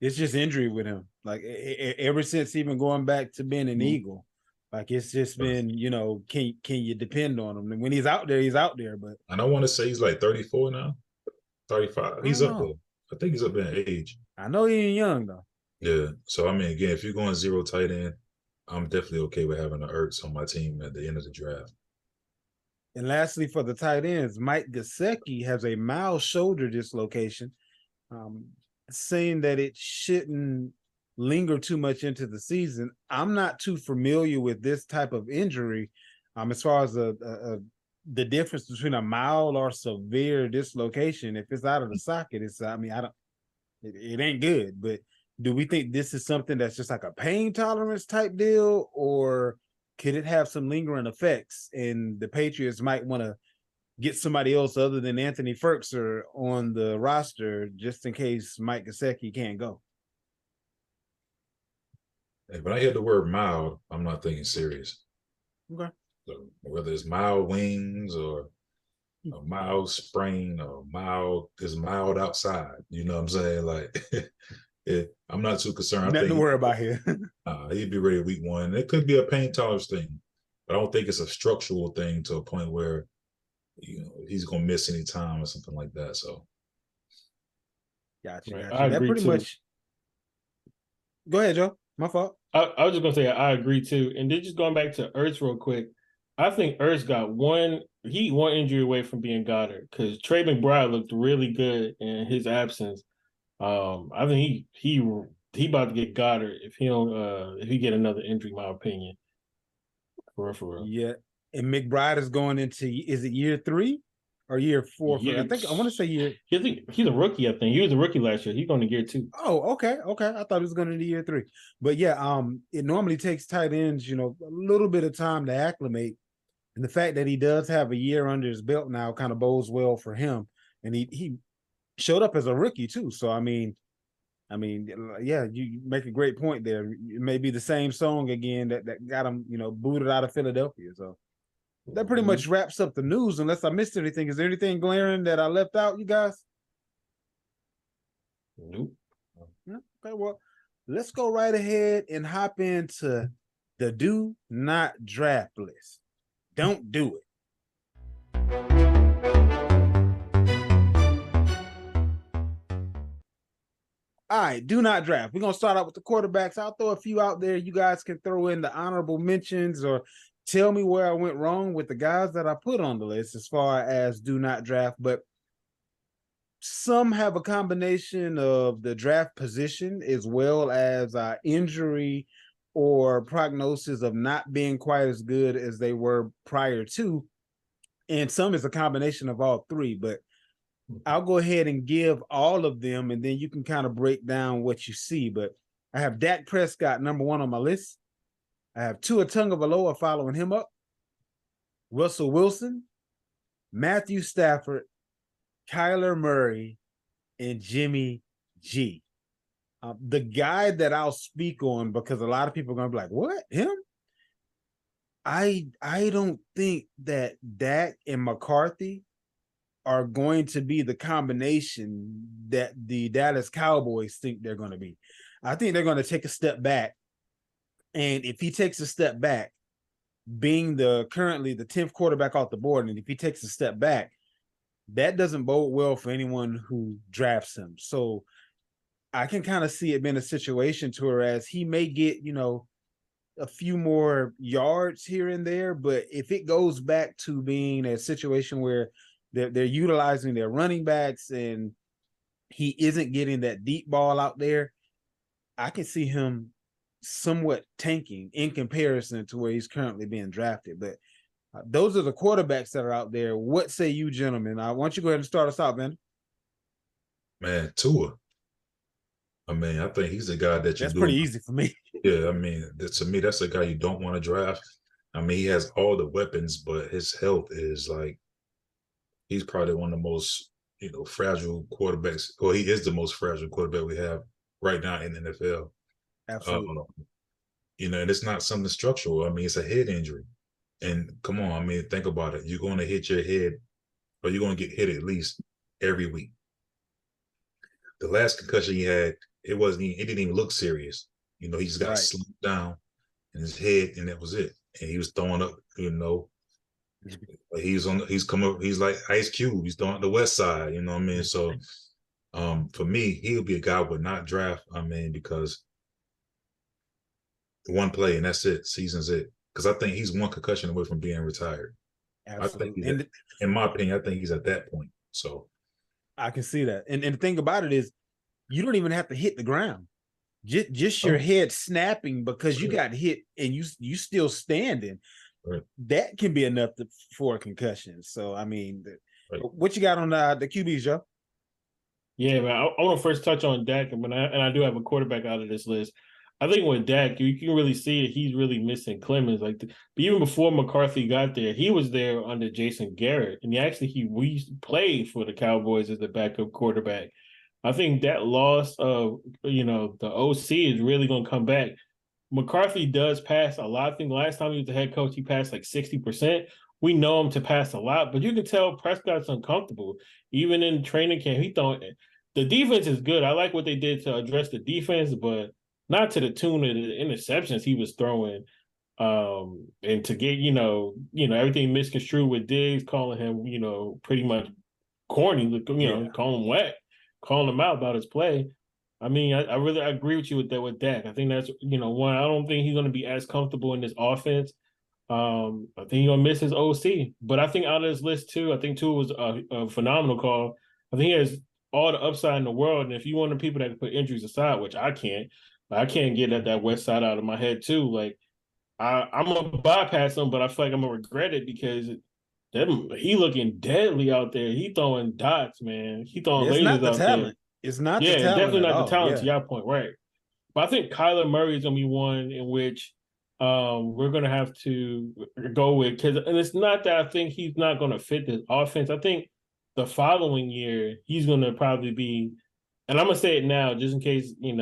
S3: It's just injury with him. Like ever since even going back to being an Eagle, like it's just been, can you depend on him? And when he's out there, he's out there. But
S4: and I want to say he's like 34 now, 35. He's up there. I think he's up in age.
S3: I know he ain't young though.
S4: Yeah. So I mean, again, if you're going zero tight end, I'm definitely okay with having an Ertz on my team at the end of the draft.
S3: And lastly, for the tight ends, Mike Gesicki has a mild shoulder dislocation, saying that it shouldn't linger too much into the season. I'm not too familiar with this type of injury, as far as the difference between a mild or severe dislocation. If it's out of the socket, it ain't good. But do we think this is something that's just like a pain tolerance type deal, or could it have some lingering effects? And the Patriots might want to get somebody else other than Anthony Firkser on the roster just in case Mike Gesicki can't go.
S4: When I hear the word mild, I'm not thinking serious.
S3: Okay.
S4: So whether it's mild wings or a mild sprain or mild outside, you know what I'm saying? Like, I'm not too concerned.
S3: Nothing to worry about here.
S4: He'd be ready week one. It could be a pain tolerance thing, but I don't think it's a structural thing to a point where he's gonna miss any time or something like that. So,
S3: gotcha.
S5: I agree
S3: pretty
S5: too.
S3: much. Go ahead, Joe. My fault.
S5: I was just gonna say I agree too. And then just going back to Ertz real quick, I think Ertz got one injury away from being Goddard, because Trey McBride looked really good in his absence. I think he about to get Goddard if he get another injury, in my opinion. For real.
S3: Yeah. And McBride is going into, is it year 3 or year 4? I want to say year.
S5: I think he's a rookie. I think he was a rookie last year. He's going to year 2.
S3: Oh, okay. I thought he was going into year 3. But yeah, it normally takes tight ends, a little bit of time to acclimate. And the fact that he does have a year under his belt now kind of bodes well for him. And he showed up as a rookie too. So I mean, I mean, yeah, you make a great point there. It may be the same song again that got him, booted out of Philadelphia. So that pretty much wraps up the news, unless I missed anything. Is there anything glaring that I left out, you guys?
S5: Nope.
S3: Okay, well, let's go right ahead and hop into the do not draft list. Don't do it. All right, do not draft. We're going to start out with the quarterbacks. I'll throw a few out there. You guys can throw in the honorable mentions or tell me where I went wrong with the guys that I put on the list as far as do not draft. But some have a combination of the draft position as well as injury or prognosis of not being quite as good as they were prior to. And some is a combination of all three, but I'll go ahead and give all of them, and then you can kind of break down what you see. But I have Dak Prescott number 1 on my list. I have Tua Tagovailoa following him up, Russell Wilson, Matthew Stafford, Kyler Murray, and Jimmy G. The guy that I'll speak on, because a lot of people are going to be like, what, him? I don't think that Dak and McCarthy are going to be the combination that the Dallas Cowboys think they're going to be. I think they're going to take a step back. And if he takes a step back, being currently the 10th quarterback off the board, and if he takes a step back, that doesn't bode well for anyone who drafts him. So I can kind of see it being a situation to whereas he may get, a few more yards here and there, but if it goes back to being a situation where they're utilizing their running backs and he isn't getting that deep ball out there, I can see him somewhat tanking in comparison to where he's currently being drafted. But those are the quarterbacks that are out there. What say you, gentlemen? Why don't you go ahead and start us out, man?
S4: Man, Tua. I mean, I think he's a guy that you.
S3: That's pretty easy for me.
S4: Yeah, I mean, to me, that's a guy you don't want to draft. I mean, he has all the weapons, but his health is like, he's probably one of the most, fragile quarterbacks. Well, he is the most fragile quarterback we have right now in the NFL.
S3: Absolutely.
S4: And it's not something structural. I mean, it's a head injury. And come on, I mean, think about it. You're going to hit your head, or you're going to get hit at least every week. The last concussion he had, it didn't even look serious. He just got slumped down in his head, and that was it. And he was throwing up, he's like Ice Cube. He's throwing up the West Side, you know what I mean? So for me, he'll be a guy who would not draft, because one play and that's it. Season's it. Because I think he's one concussion away from being retired.
S3: Absolutely.
S4: In my opinion, I think he's at that point. So
S3: I can see that. And the thing about it is you don't even have to hit the ground. Just your head snapping because you got hit and you still standing.
S4: Right.
S3: That can be enough for a concussion. So, I mean, what you got on the QBs, Joe?
S5: Yeah, man. I want to first touch on Dak, and I do have a quarterback out of this list. I think with Dak, you can really see it. He's really missing Clemens. But even before McCarthy got there, he was there under Jason Garrett, and he played for the Cowboys as the backup quarterback. I think that loss of the OC is really going to come back. McCarthy does pass a lot. I think last time he was the head coach, he passed like 60%. We know him to pass a lot, but you can tell Prescott's uncomfortable. Even in training camp, the defense is good. I like what they did to address the defense, but not to the tune of the interceptions he was throwing. And to get, everything misconstrued with Diggs, calling him, pretty much corny, calling him whack, calling him out about his play. I mean, I really agree with you with Dak. I think that's, one, I don't think he's going to be as comfortable in this offense. I think he's going to miss his OC. But I think out of this list, too, I think Tua was a phenomenal call. I think he has all the upside in the world. And if you want the people that can put injuries aside, which I can't get at that West Side out of my head, too. Like, I'm going to bypass him, but I feel like I'm going to regret it because he looking deadly out there. He throwing dots, man. He throwing lasers out there.
S3: It's not the talent.
S5: Definitely not the talent to your point, right? But I think Kyler Murray is going to be one in which we're going to have to go with. And it's not that I think he's not going to fit this offense. I think the following year, he's going to probably be and I'm gonna say it now just in case, he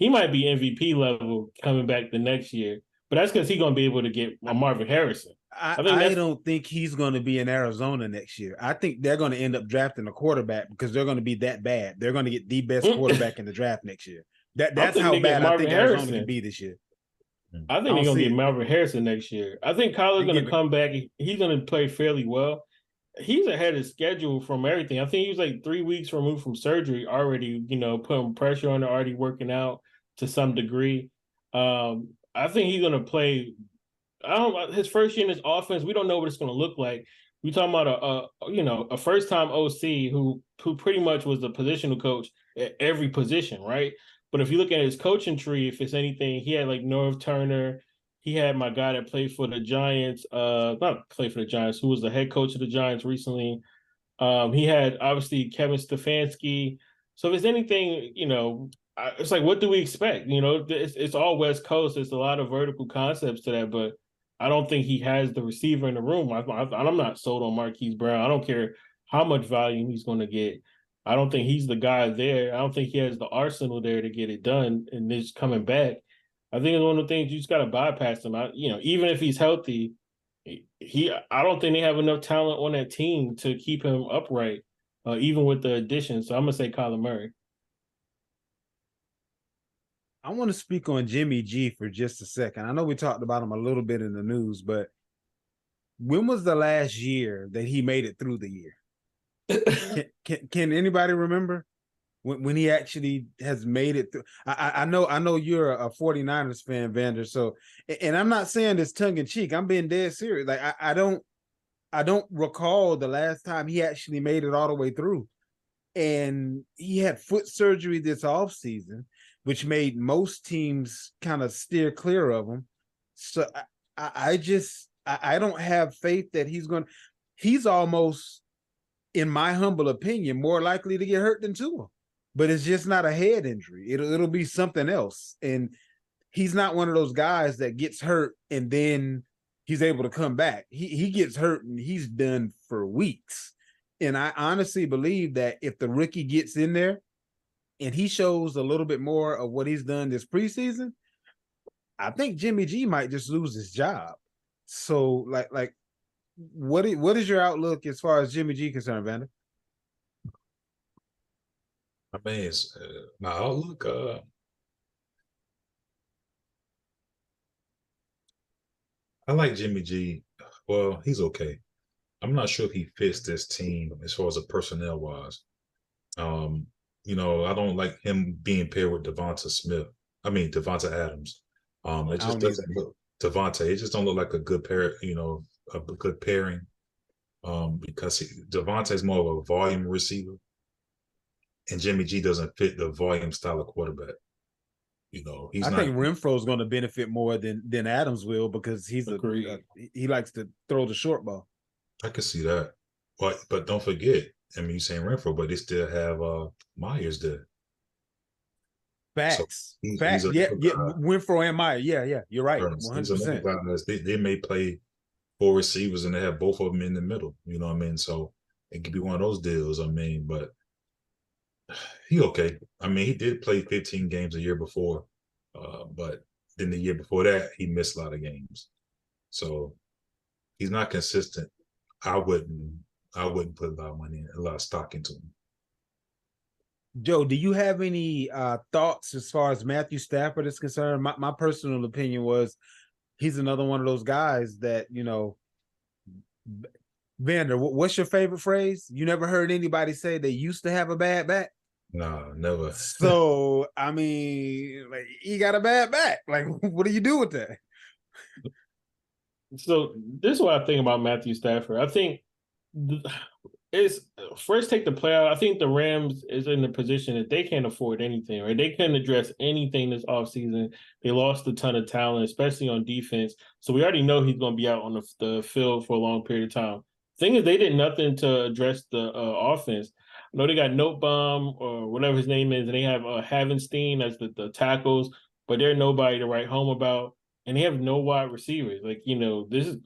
S5: might be MVP level coming back the next year, but that's because he's gonna be able to get a Marvin Harrison.
S3: I don't think he's going to be in Arizona next year. I think they're going to end up drafting a quarterback because they're going to be that bad. They're going to get the best quarterback in the draft next year. That's how bad I think Arizona can be this year.
S5: I think they're going to get Marvin Harrison next year. I think Kyler's going to come back. He's going to play fairly well. He's ahead of schedule from everything. I think he was like 3 weeks removed from surgery already, putting pressure on it, already working out to some degree. I think he's going to play. His first year in his offense, we don't know what it's going to look like. We talking about a first time OC who pretty much was the positional coach at every position, right? But if you look at his coaching tree, if it's anything, he had like Norv Turner. He had my guy that played for the Giants, not played for the Giants, who was the head coach of the Giants recently. He had obviously Kevin Stefanski. So if it's anything, it's like, what do we expect? It's all West Coast. There's a lot of vertical concepts to that, but I don't think he has the receiver in the room. I'm not sold on Marquise Brown. I don't care how much volume he's going to get. I don't think he's the guy there. I don't think he has the arsenal there to get it done. And this coming back, I think it's one of the things you just got to bypass him. Even if he's healthy, I don't think they have enough talent on that team to keep him upright, even with the addition. So I'm gonna say Kyler Murray.
S3: I want to speak on Jimmy G for just a second. I know we talked about him a little bit in the news, but when was the last year that he made it through the year? Can anybody remember when he actually has made it through? I know you're a 49ers fan, Vander. So, and I'm not saying this tongue in cheek. I'm being dead serious. Like I don't recall the last time he actually made it all the way through. And he had foot surgery this offseason, which made most teams kind of steer clear of him. So I don't have faith that he's almost, in my humble opinion, more likely to get hurt than Tua. But it's just not a head injury. It'll be something else. And he's not one of those guys that gets hurt and then he's able to come back. He gets hurt and he's done for weeks. And I honestly believe that if the rookie gets in there and he shows a little bit more of what he's done this preseason, I think Jimmy G might just lose his job. So, like, what is your outlook as far as Jimmy G concerned, Vander?
S4: I mean, it's, my outlook. I like Jimmy G. Well, he's okay. I'm not sure if he fits this team as far as a personnel wise. I don't like him being paired with Devonta Adams. It just doesn't look Devonta. It just don't look like a good pair. A good pairing. Because Devonta is more of a volume receiver, and Jimmy G doesn't fit the volume style of quarterback. I think
S3: Renfro is going to benefit more than Adams will because he likes to throw the short ball.
S4: I can see that, but don't forget. I mean, you're saying Renfro, but they still have Myers there.
S3: Facts. Facts. Yeah. Renfro and Myers. Yeah. You're right.
S4: 100%. They may play 4 receivers and they have both of them in the middle. You know what I mean? So it could be one of those deals. I mean, but he okay. I mean, he did play 15 games a year before, but then the year before that, he missed a lot of games. So he's not consistent. I wouldn't put a lot of money in, a lot of stock into him.
S3: Joe, do you have any thoughts as far as Matthew Stafford is concerned? My personal opinion was he's another one of those guys that, Vander, what's your favorite phrase? You never heard anybody say they used to have a bad back?
S4: No, never.
S3: So, I mean, like, he got a bad back. Like, what do you do with that?
S5: So this is what I think about Matthew Stafford. I think it's first take the playoff. I think the Rams is in the position that they can't afford anything, right? They couldn't address anything this offseason. They lost a ton of talent, especially on defense. So we already know he's going to be out on the field for a long period of time. Thing is, they did nothing to address the offense. I know they got Noteboom or whatever his name is, and they have Havenstein as the tackles, but they're nobody to write home about. And they have no wide receivers. Like, this is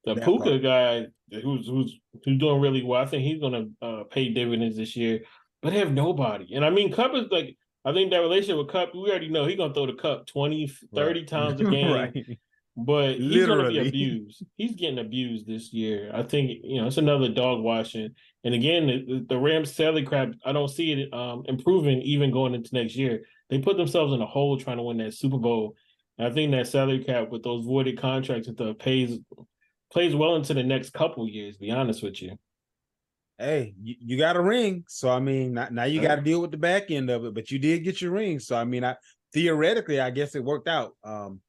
S5: the Puka guy who's doing really well. I think he's going to pay dividends this year. but they have nobody. And I mean, Cup is like, I think that relationship with Cup, we already know he's going to throw the Cup 20, 30
S3: Right.
S5: times a game.
S3: Right.
S5: But he's going to be
S3: Literally.
S5: abused. He's getting abused this year. I think, it's another dog washing. And again, the Rams salary cap, I don't see it improving even going into next year. They put themselves in a hole trying to win that Super Bowl. And I think that salary cap with those voided contracts plays well into the next couple years, to be honest with you.
S3: Hey, you got a ring. So, I mean, now you got to deal with the back end of it, but you did get your ring. So, I mean, theoretically, I guess it worked out. And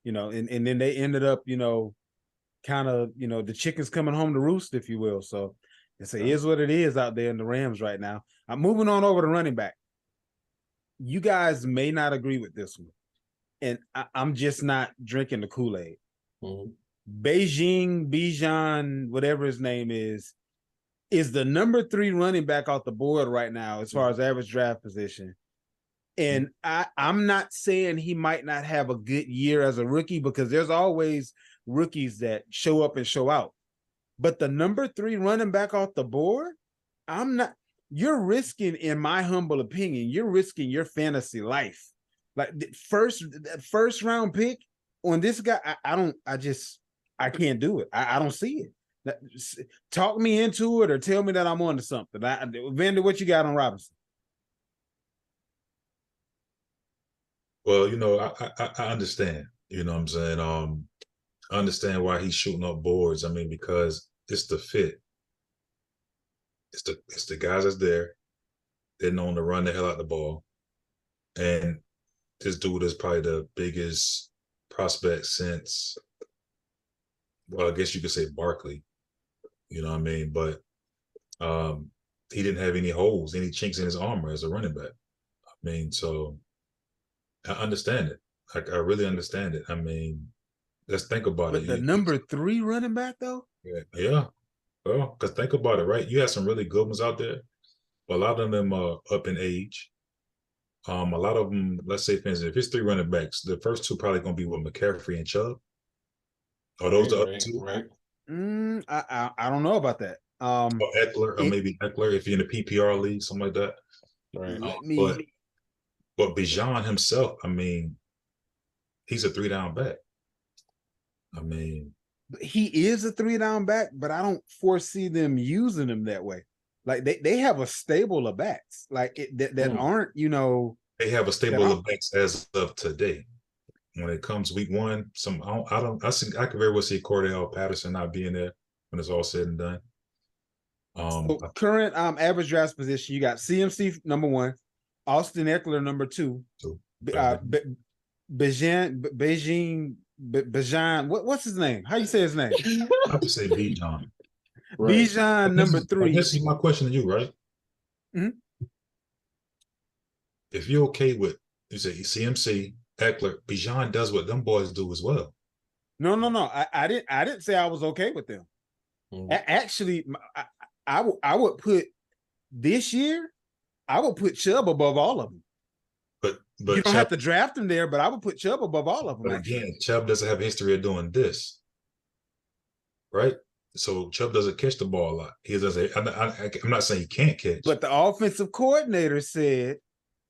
S3: then they ended up, kind of, the chickens coming home to roost, if you will. So it is what it is out there in the Rams right now. I'm moving on over to running back. You guys may not agree with this one, and I'm just not drinking the Kool-Aid. Bijan, whatever his name is the number 3 running back off the board right now as far as average draft position. And I'm not saying he might not have a good year as a rookie, because there's always rookies that show up and show out. But the number 3 running back off the board, you're risking, in my humble opinion, you're risking your fantasy life. Like the first round pick on this guy, I can't do it. I don't see it. Talk me into it or tell me that I'm onto something. Vander, what you got on Robinson?
S4: Well, I understand. You know what I'm saying? I understand why he's shooting up boards. I mean, because it's the fit. It's the guys that's there. They're known to run the hell out the ball. And this dude is probably the biggest prospect since, well, I guess you could say Barkley. You know what I mean? But he didn't have any holes, any chinks in his armor as a running back. I mean, so I understand it. I really understand it. I mean, let's think about it.
S3: But the number 3 running back, though?
S4: Yeah. Well, because think about it, right? You have some really good ones out there. But a lot of them are up in age. A lot of them, let's say, for instance, if it's 3 running backs, the first 2 probably going to be with McCaffrey and Chubb. Are those the other 2?
S5: Right.
S3: I don't know about that.
S4: Or Eckler, or maybe Eckler if you're in the PPR league, something like that.
S5: Right.
S4: But Bijan himself, I mean, he's a 3-down back. I mean,
S3: he is a 3-down back, but I don't foresee them using him that way. Like they have a stable of backs, like that aren't,
S4: they have a stable of backs as of today. When it comes week 1, I could very well see Cordell Patterson not being there when it's all said and done.
S3: So current average draft position, you got CMC number 1, Austin Eckler number 2, Bijan, what's his name? How you say his name?
S4: I would say Bijan.
S3: Bijan number 3.
S4: This is my question to you, right?
S3: Mm-hmm.
S4: If you're okay with, you say CMC, Eckler, Bijan does what them boys do as well.
S3: No. I didn't say I was okay with them. Actually, I would put this year, I would put Chubb above all of them.
S4: But
S3: you don't have to draft him there, but I would put Chubb above all of them.
S4: But again, Chubb doesn't have a history of doing this, right? So Chubb doesn't catch the ball a lot. He doesn't. I'm not saying he can't catch.
S3: But the offensive coordinator said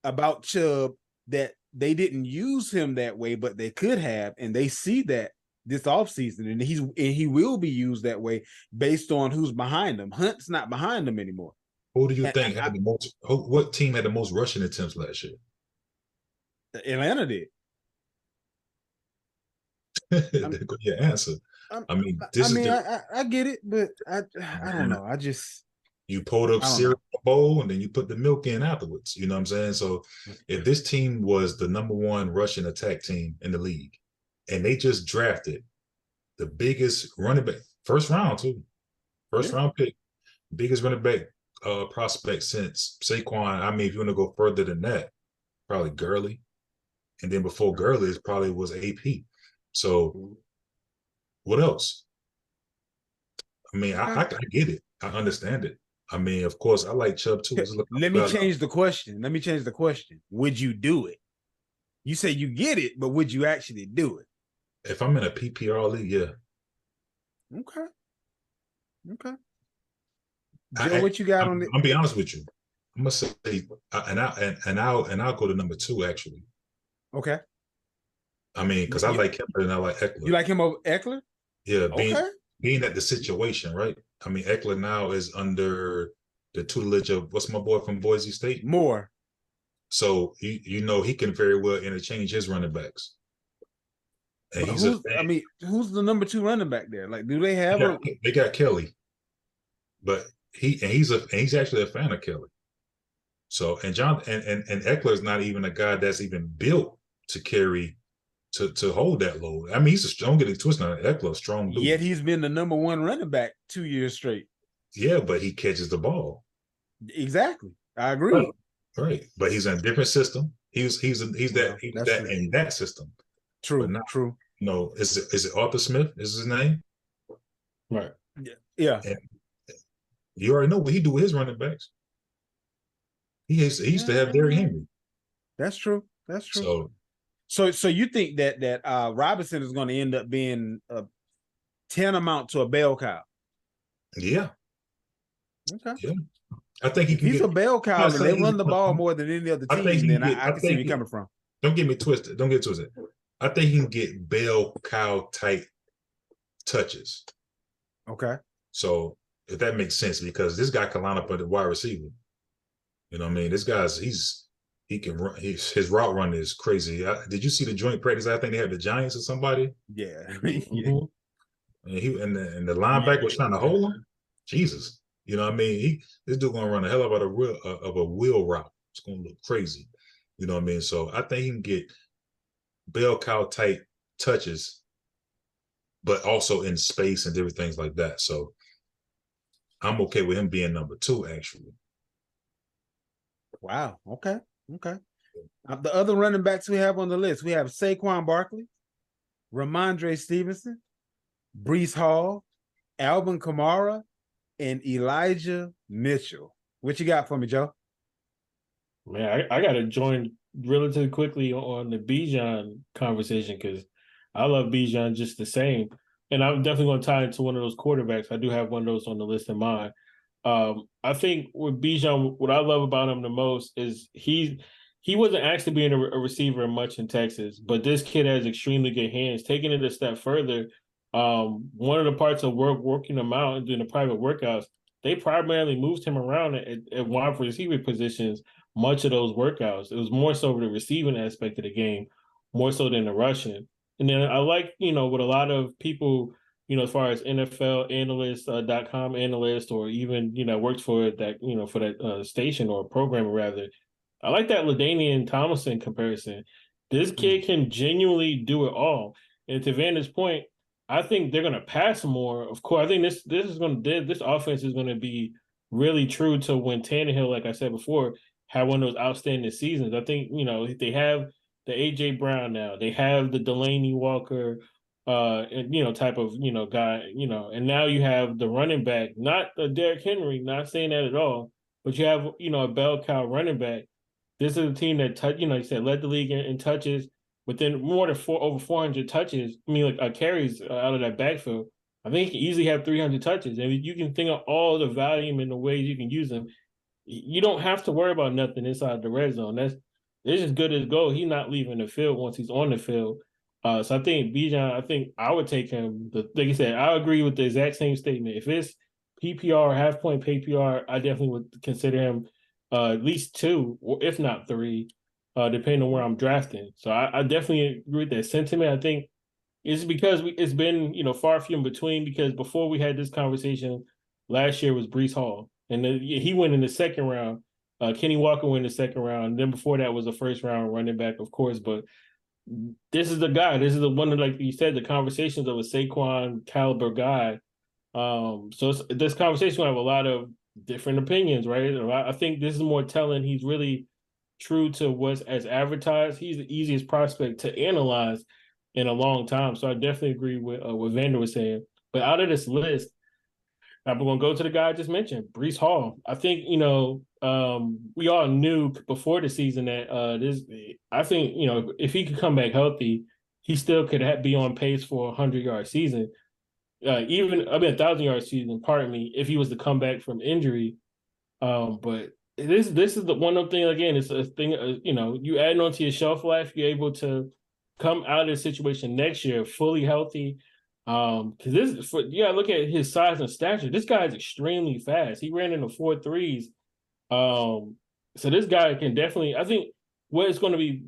S3: about Chubb that they didn't use him that way, but they could have, and they see that this offseason, and he will be used that way based on who's behind him. Hunt's not behind him anymore.
S4: Who do you think had the most? What team had the most rushing attempts last year?
S3: Atlanta did.
S4: There go your answer. I mean,
S3: I get it, but I don't know.
S4: You pulled up cereal bowl and then you put the milk in afterwards. You know what I'm saying? So if this team was the number 1 rushing attack team in the league, and they just drafted the biggest running back, first round round pick, biggest running back prospect since Saquon. I mean, if you want to go further than that, probably Gurley. And then before Gurley, it probably was AP. So what else? I mean, I get it. I understand it. I mean, of course, I like Chubb too.
S3: Let me change the question. Would you do it? You say you get it, but would you actually do it?
S4: If I'm in a PPR league, yeah.
S3: Okay. Joe, what you got on it?
S4: I'll be honest with you. I'm gonna say, I'll go to number 2 actually.
S3: Okay.
S4: I mean, because I
S3: You-
S4: like Kemper and I like Eckler.
S3: You like him over Eckler?
S4: Yeah,
S3: Okay.
S4: being at the situation, right? I mean, Eckler now is under the tutelage of what's my boy from Boise State.
S3: More.
S4: So you know he can very well interchange his running backs. And
S3: But
S4: he's
S3: who's the number 2 running back there? Like, do they have
S4: they got Kelly, but he's actually a fan of Kelly. So and Eckler's not even a guy that's even built to carry to hold that load. I mean, he's a strong, get it twisted. Eckler's strong dude.
S3: Yet he's been the number 1 running back 2 years straight.
S4: Yeah, but he catches the ball.
S3: Exactly. I agree.
S4: Right. But he's in a different system. He's that in that system.
S3: True.
S4: But now,
S3: True.
S4: you know, is it Arthur Smith? Is his name?
S5: Right.
S3: Yeah.
S4: And you already know what he do with his running backs. He used to have Derrick Henry.
S3: That's true. That's true.
S4: So
S3: you think that Robinson is going to end up being a tantamount to a bell cow?
S4: Yeah.
S3: Okay.
S4: Yeah. I think
S3: he's a bell cow and they run the ball more than any other team. Then I can see where you're coming from.
S4: Don't get me twisted. Don't get twisted. I think he can get bell cow type touches.
S3: Okay.
S4: So if that makes sense, because this guy can line up at the wide receiver. You know what I mean? This guy's he can run. His route run is crazy. Did you see the joint practice? I think they had the Giants or somebody.
S3: Yeah.
S5: Mhm.
S4: And the linebacker was trying to hold him. Jesus. You know what I mean? This dude gonna run a hell of a wheel route. It's gonna look crazy. You know what I mean? So I think he can get bell cow type touches, but also in space and different things like that. So I'm okay with him being number 2, actually.
S3: Wow. Okay. Okay. The other running backs we have on the list, we have Saquon Barkley, Ramondre Stevenson, Breece Hall, Alvin Kamara, and Elijah Mitchell. What you got for me, Joe?
S5: Man, I got to join relatively quickly on the Bijan conversation because I love Bijan just the same. And I'm definitely going to tie into one of those quarterbacks. I do have one of those on the list in mind. I think with Bijan, what I love about him the most is he wasn't actually being a receiver much in Texas, but this kid has extremely good hands. Taking it a step further, one of the parts of working him out and doing the private workouts, they primarily moved him around at wide receiver positions much of those workouts. It was more so the receiving aspect of the game, more so than the rushing. And then I like, what a lot of people, as far as NFL analysts, .com analyst, or even, works for that, for that station or program rather. I like that LaDainian Tomlinson comparison. This kid can genuinely do it all. And to Vander's point, I think they're going to pass more. Of course, I think this offense is going to be really true to when Tannehill, like I said before, had one of those outstanding seasons. I think, they have the AJ Brown now. They have the Delaney Walker, type of, guy, and now you have the running back, not the Derrick Henry, not saying that at all, but you have, a bell cow running back. This is a team that, you said led the league in touches, but then more than over 400 touches. Carries out of that backfield. I think he can easily have 300 touches. And you can think of all the volume and the ways you can use them. You don't have to worry about nothing inside the red zone. It's as good as gold. He's not leaving the field once he's on the field. So I think Bijan, I would take him. Like you said, I agree with the exact same statement. If it's PPR or half point PPR, I definitely would consider him at least 2, or if not 3, depending on where I'm drafting. So I definitely agree with that sentiment. I think it's because it's been, far few in between, because before we had this conversation, last year was Breece Hall. And then he went in the second round. Kenny Walker went in the second round. And then before that was a first round running back, of course. But this is the guy. This is the one that, like you said, the conversations of a Saquon caliber guy. So this conversation will have a lot of different opinions, right? I think this is more telling. He's really true to what's as advertised. He's the easiest prospect to analyze in a long time. So I definitely agree with what Vander was saying. But out of this list, I'm going to go to the guy I just mentioned, Breece Hall. I think, we all knew before the season that I think, if he could come back healthy, he still could be on pace for a 100-yard season. A 1,000-yard season, pardon me, if he was to come back from injury. But this is the one of the thing again. It's a thing. You add on to your shelf life. You're able to come out of the situation next year fully healthy. Because look at his size and stature. This guy is extremely fast. He ran in the 4.3s. So this guy can definitely. I think what is going to be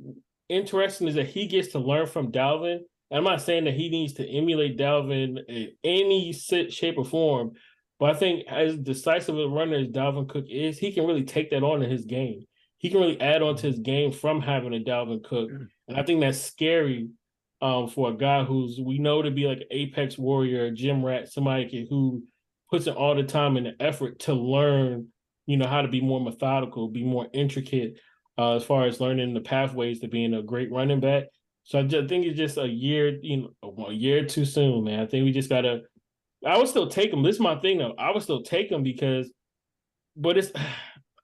S5: interesting is that he gets to learn from Dalvin. And I'm not saying that he needs to emulate Dalvin in any shape or form, but I think as decisive a runner as Dalvin Cook is, he can really take that on in his game. He can really add on to his game from having a Dalvin Cook. And I think that's scary for a guy who's we know to be like an apex warrior, gym rat, somebody who puts in all the time and the effort to learn, how to be more methodical, be more intricate as far as learning the pathways to being a great running back. So I just think it's just a year, a year too soon, man. I think we just gotta. I would still take him. This is my thing, though. I would still take him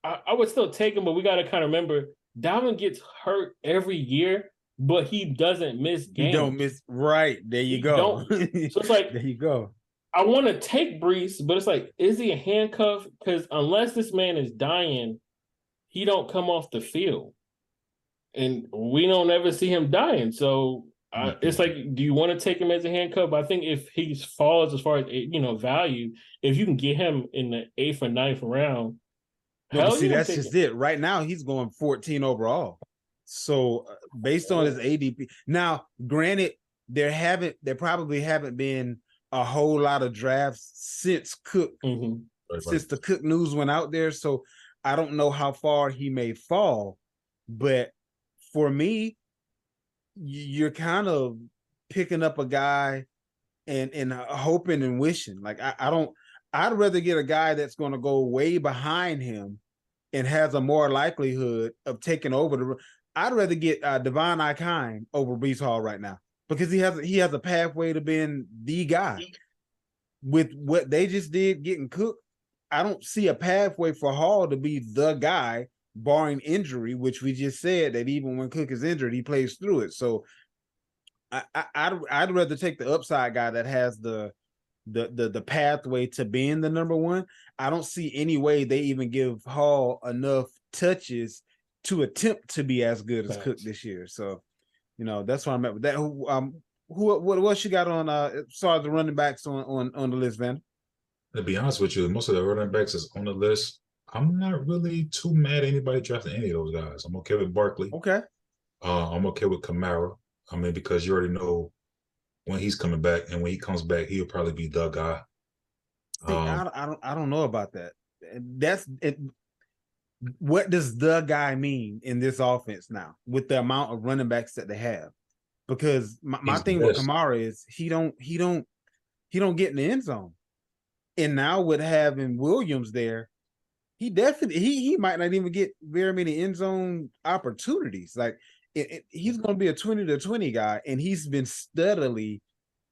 S5: I would still take him, but we got to kind of remember Dalvin gets hurt every year, but he doesn't miss games.
S3: You don't miss, right? There you go.
S5: So it's like
S3: there you go.
S5: I want to take Breece, but it's like, is he a handcuff? Because unless this man is dying, he don't come off the field, and we don't ever see him dying. So it's like, do you want to take him as a handcuff? I think if he falls as far as value, if you can get him in the 8th or 9th round.
S3: See, that's just it. Right now, he's going 14 overall. So based on his ADP, now granted, there probably haven't been a whole lot of drafts since Cook, since the Cook news went out there. So I don't know how far he may fall, but for me, you're kind of picking up a guy and hoping and wishing. Like I'd rather get a guy that's going to go way behind him and has a more likelihood of taking over I'd rather get Devon Akine over Breece Hall right now because he has a pathway to being the guy. With what they just did getting Cook, I don't see a pathway for Hall to be the guy, barring injury, which we just said that even when Cook is injured, he plays through it. So I'd rather take the upside guy that has the pathway to being the number one. I don't see any way they even give Hall enough touches to attempt to be as good as Cook this year. So, that's why I'm at with that. What else you got on as far as the running backs on the list, Van?
S4: To be honest with you, most of the running backs is on the list. I'm not really too mad at anybody drafting any of those guys. I'm okay with Barkley.
S3: Okay.
S4: I'm okay with Kamara. I mean, because you already know when he's coming back, and when he comes back, he'll probably be the guy.
S3: I don't know about that. That's it. What does the guy mean in this offense now with the amount of running backs that they have? Because my thing with Kamara is he don't get in the end zone, and now with having Williams there, he definitely he might not even get very many end zone opportunities. Like he's going to be a 20-20 guy, and he's been steadily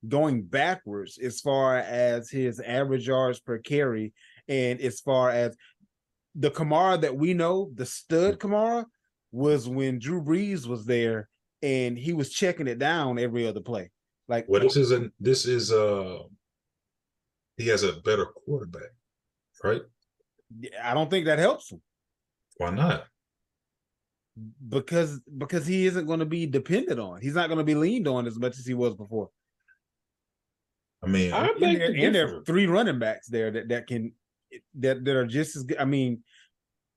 S3: going backwards as far as his average yards per carry, and as far as the Kamara that we know, the stud Kamara, was when Drew Brees was there and he was checking it down every other play. Like,
S4: well, this is he has a better quarterback, right?
S3: I don't think that helps him.
S4: Why not?
S3: Because he isn't going to be depended on. He's not going to be leaned on as much as he was before.
S4: I mean,
S3: there are 3 running backs there that are just as good. I mean,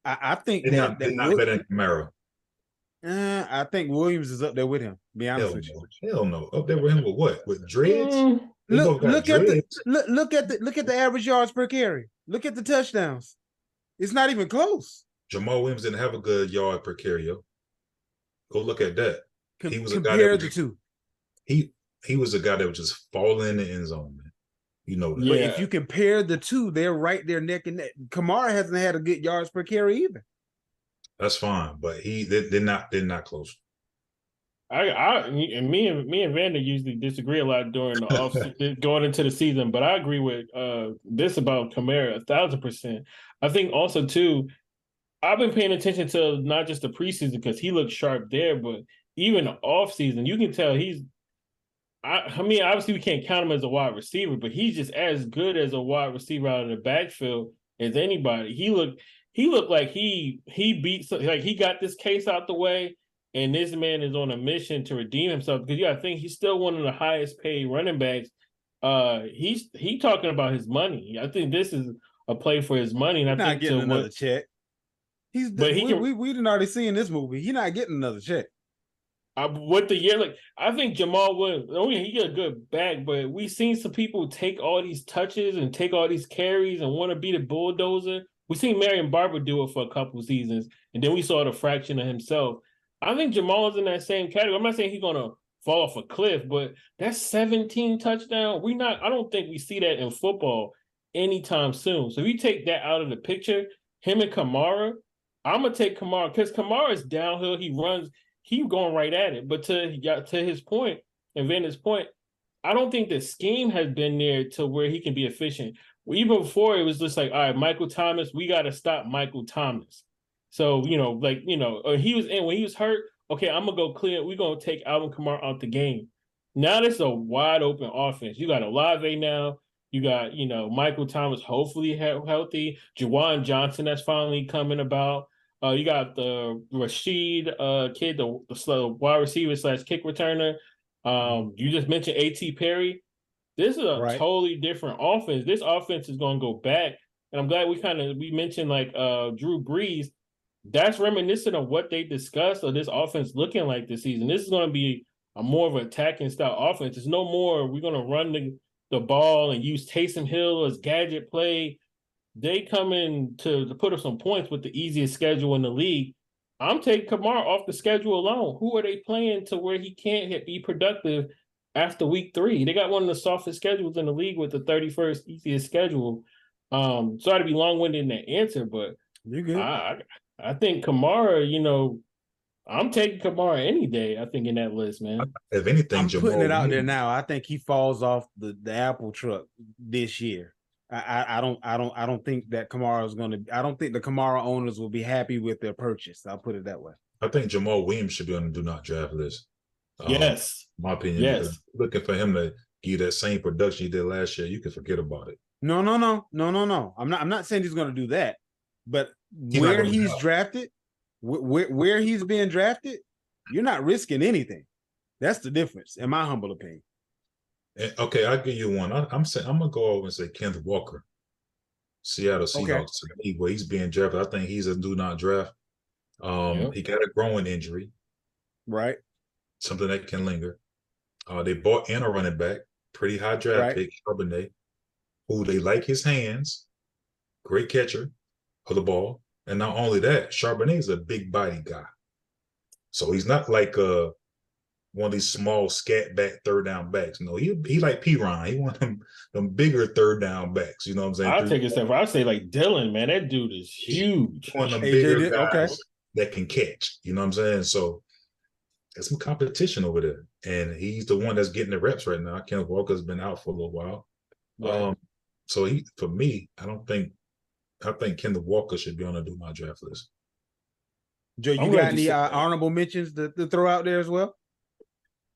S3: I think
S4: they're not better than Kamara.
S3: I think Williams is up there with him. Be honest with you.
S4: Hell no. Up there with him with what? With dreads?
S3: Look at the average yards per carry. Look at the touchdowns. It's not even close.
S4: Jamal Williams didn't have a good yard per carry, yo. Go look at that. He was a guy
S3: compare the two.
S4: He was a guy that would just fall in the end zone, man. You know that.
S3: But if you compare the two, they're right there neck and neck. Kamara hasn't had a good yards per carry either.
S4: That's fine, but they're not close.
S5: Me and Vander usually disagree a lot during the off going into the season, but I agree with this about Kamara 1,000%. I think also too, I've been paying attention to not just the preseason because he looked sharp there, but even the off season, you can tell he's. I mean, obviously we can't count him as a wide receiver, but he's just as good as a wide receiver out of the backfield as anybody. he looked like he beat, like he got this case out the way, and this man is on a mission to redeem himself because I think he's still one of the highest paid running backs. He's talking about his money. I think this is a play for his money, and
S3: He's
S5: I
S3: not
S5: think
S3: getting another check. We didn't already seen this movie. He's not getting another check.
S5: With the year, like I think Jamal Williams, he get a good back, but we've seen some people take all these touches and take all these carries and want to be the bulldozer. We seen Marion Barber do it for a couple of seasons, and then we saw the fraction of himself. I think Jamal is in that same category. I'm not saying he's gonna fall off a cliff, but that's 17 touchdowns. I don't think we see that in football anytime soon. So if you take that out of the picture, him and Kamara, I'm gonna take Kamara because Kamara is downhill. He runs. He's going right at it. But to his point, and Vander's point, I don't think the scheme has been there to where he can be efficient. Even before, it was just like, all right, Michael Thomas, we got to stop Michael Thomas. So, he was in when he was hurt, okay, I'm going to go clear. We're going to take Alvin Kamara out the game. Now this is a wide open offense. You got Olave now. You got, Michael Thomas hopefully healthy. Juwan Johnson that's finally coming about. You got the Rashid kid, the wide receiver / kick returner. You just mentioned A.T. Perry. This is a totally different offense. This offense is going to go back, and I'm glad we mentioned like Drew Brees. That's reminiscent of what they discussed of this offense looking like this season. This is going to be a more of an attacking style offense. It's no more we're going to run the ball and use Taysom Hill as gadget play. They come in to put up some points with the easiest schedule in the league. I'm taking Kamara off the schedule alone. Who are they playing to where he can't be productive after week 3? They got one of the softest schedules in the league with the 31st easiest schedule. Sorry to be long-winded in that answer, but
S3: you're good.
S5: I think Kamara, I'm taking Kamara any day, I think, in that list, man.
S4: If anything,
S3: I'm putting it out there now. I think he falls off the Apple truck this year. I don't think that Kamara is going to. I don't think the Kamara owners will be happy with their purchase. I'll put it that way.
S4: I think Jamal Williams should be on the do not draft list.
S5: Yes,
S4: my opinion.
S5: Yes,
S4: looking for him to give that same production he did last year, you can forget about it.
S3: No. I'm not saying he's going to do that, but where he's drafted, where he's being drafted, you're not risking anything. That's the difference, in my humble opinion.
S4: Okay, I'll give you one. I'm gonna go over and say Kenneth Walker, Seattle Seahawks. Okay. Where he's being drafted, I think he's a do not draft. He got a growing injury,
S3: right?
S4: Something that can linger. They bought in a running back, pretty high draft pick, Charbonnet, who they like his hands, great catcher of the ball, and not only that, Charbonnet is a big body guy, so he's not like one of these small scat back third down backs. No, he like Piron. He one of them bigger third down backs. You know what I'm saying?
S5: I'll take a step. I'll say like Dylan, man. That dude is huge.
S4: One of them bigger guys that can catch. You know what I'm saying? So there's some competition over there. And he's the one that's getting the reps right now. Kenneth Walker's been out for a little while. Right. So for me, I think Kenneth Walker should be on the do not draft list.
S3: Joe, you got any honorable mentions to throw out there as well?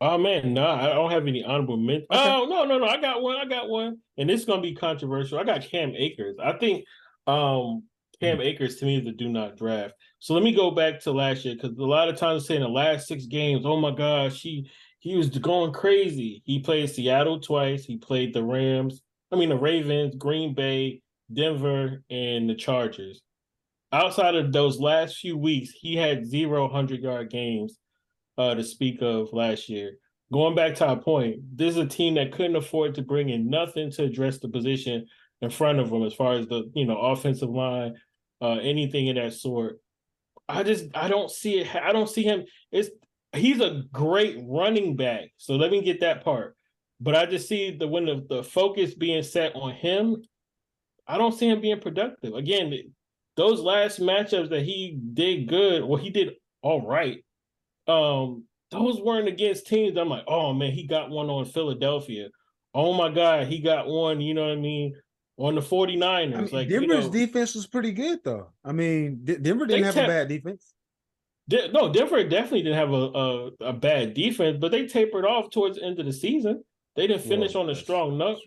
S5: Oh man, no, I don't have any honorable mentions. Okay. Oh no, I got one, and this is gonna be controversial. I got Cam Akers. I think Cam Akers to me is the do not draft. So let me go back to last year because a lot of times saying the last 6 games, oh my gosh, he was going crazy. He played Seattle twice. He played the Ravens, Green Bay, Denver, and the Chargers. Outside of those last few weeks, he had 0 100-yard games. To speak of last year. Going back to our point, this is a team that couldn't afford to bring in nothing to address the position in front of them as far as the offensive line, anything of that sort. I don't see it. I don't see him. He's a great running back. So let me get that part. But I just see when the focus being set on him, I don't see him being productive. Again, those last matchups that he did good, well, he did all right. Those weren't against teams. I'm like, oh man, he got one on Philadelphia. Oh my God, he got one, you know what I mean, on the 49ers.
S3: Denver's defense was pretty good though. I mean, Denver didn't have a bad defense.
S5: No, Denver definitely didn't have a bad defense, but they tapered off towards the end of the season. They didn't finish on a strong note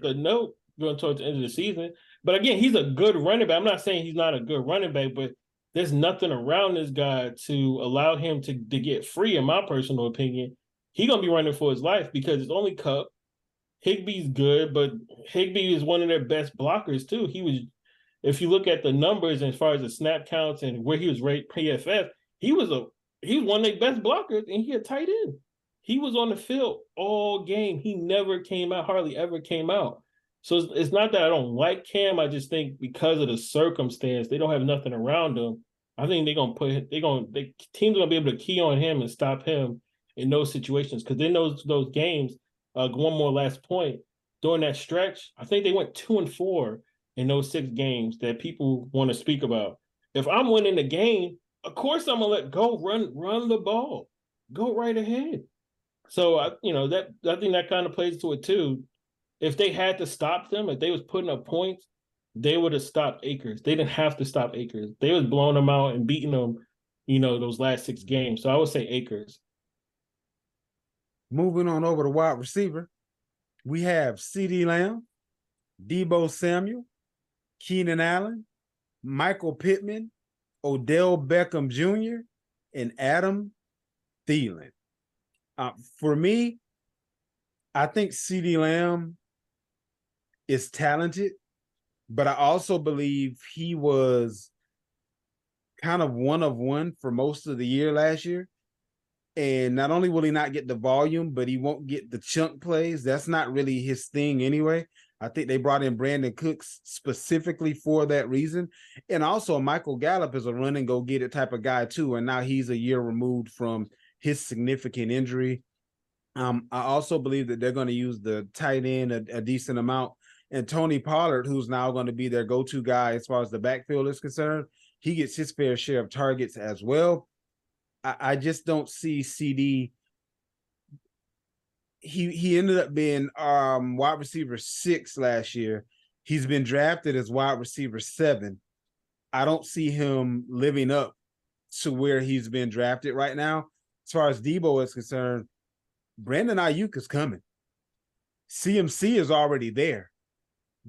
S5: going towards the end of the season. But again, he's a good running back. I'm not saying he's not a good running back, but there's nothing around this guy to allow him to get free, in my personal opinion. He's going to be running for his life because it's only Cup. Higbee's good, but Higbee is one of their best blockers too. He was, if you look at the numbers as far as the snap counts and where he was rated PFF, he was one of their best blockers, and he a tight end. He was on the field all game. He never came out, hardly ever came out. So it's not that I don't like Cam. I just think because of the circumstance, they don't have nothing around him. I think teams are gonna be able to key on him and stop him in those situations, because in those games. One more last point. During that stretch, I think they went 2-4 in those 6 games that people want to speak about. If I'm winning the game, of course I'm gonna let go run the ball, go right ahead. So I think that kind of plays to it too. If they had to stop them, if they was putting up points, they would have stopped Akers. They didn't have to stop Akers. They was blowing them out and beating them, those last 6 games. So I would say Akers.
S3: Moving on over to wide receiver, we have CeeDee Lamb, Deebo Samuel, Keenan Allen, Michael Pittman, Odell Beckham Jr., and Adam Thielen. For me, I think CeeDee Lamb is talented, but I also believe he was kind of one of one for most of the year last year. And not only will he not get the volume, but he won't get the chunk plays. That's not really his thing anyway. I think they brought in Brandon Cooks specifically for that reason. And also Michael Gallup is a run and go get it type of guy too. And now he's a year removed from his significant injury. I also believe that they're going to use the tight end a decent amount. And Tony Pollard, who's now going to be their go-to guy as far as the backfield is concerned, he gets his fair share of targets as well. I just don't see CD. He ended up being wide receiver 6 last year. He's been drafted as wide receiver 7. I don't see him living up to where he's been drafted right now. As far as Deebo is concerned, Brandon Ayuk is coming. CMC is already there.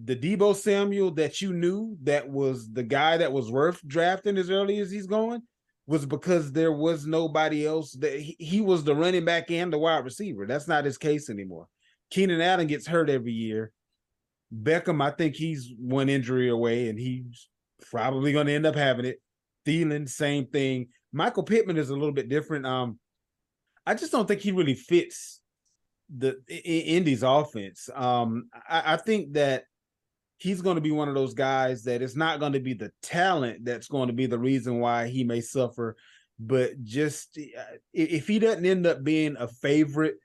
S3: The Deebo Samuel that you knew that was the guy that was worth drafting as early as he's going was because there was nobody else. That he was the running back and the wide receiver. That's not his case anymore. Keenan Allen gets hurt every year. Beckham, I think he's one injury away, and he's probably going to end up having it. Thielen, same thing. Michael Pittman is a little bit different. I just don't think he really fits the Indy's offense. I think that he's going to be one of those guys that it's not going to be the talent that's going to be the reason why he may suffer, but just if he doesn't end up being a favorite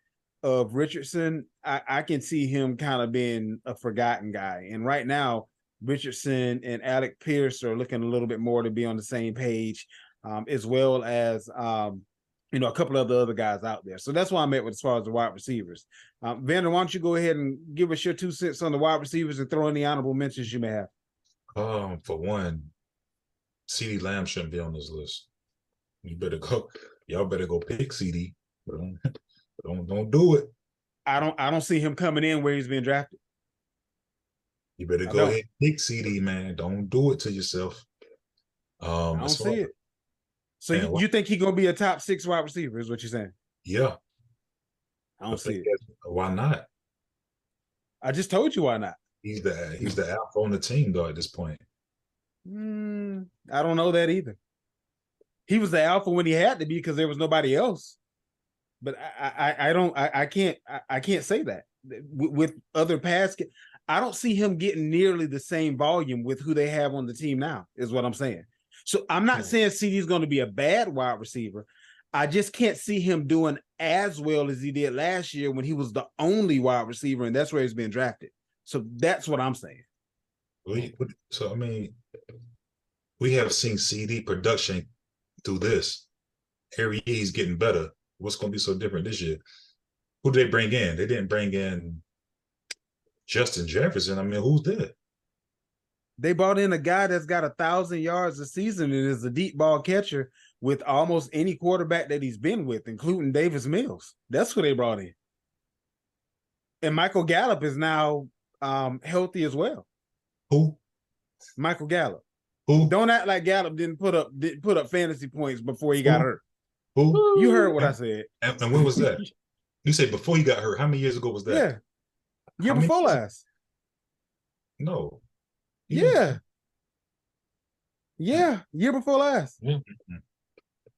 S3: of Richardson, I can see him kind of being a forgotten guy. And right now, Richardson and Alec Pierce are looking a little bit more to be on the same page, as well as a couple of the other guys out there. So that's why I'm at with as far as the wide receivers. Vander, why don't you go ahead and give us your 2 cents on the wide receivers and throw in the honorable mentions you may have.
S4: For one, CeeDee Lamb shouldn't be on this list. Y'all better go pick CD. Don't do it.
S3: I don't see him coming in where he's being drafted.
S4: You better go ahead and pick CD, man. Don't do it to yourself.
S3: I don't see it. So you think he's gonna be a top 6 wide receiver, is what you're saying?
S4: Yeah.
S3: I don't see it.
S4: Why not?
S3: I just told you why not.
S4: He's the alpha on the team though at this point.
S3: I don't know that either. He was the alpha when he had to be because there was nobody else. But I can't say that with other I don't see him getting nearly the same volume with who they have on the team now, is what I'm saying. So I'm not saying CD's going to be a bad wide receiver. I just can't see him doing as well as he did last year when he was the only wide receiver, and that's where he's been drafted. So that's what I'm saying.
S4: So, I mean, we have seen CD production do this. Every year he's getting better. What's going to be so different this year? Who did they bring in? They didn't bring in Justin Jefferson. I mean, who's that?
S3: They brought in a guy that's got 1,000 yards a season and is a deep ball catcher with almost any quarterback that he's been with, including Davis Mills. That's who they brought in. And Michael Gallup is now healthy as well.
S4: Who?
S3: Michael Gallup.
S4: Who?
S3: Don't act like Gallup didn't put up fantasy points before he got
S4: Who?
S3: hurt.
S4: Who?
S3: You heard what I said.
S4: And when was that? You say before he got hurt. How many years ago was that?
S3: Yeah. Year
S4: How many
S3: before
S4: years-
S3: last.
S4: No. He didn't-
S3: Yeah. Yeah. Year before last.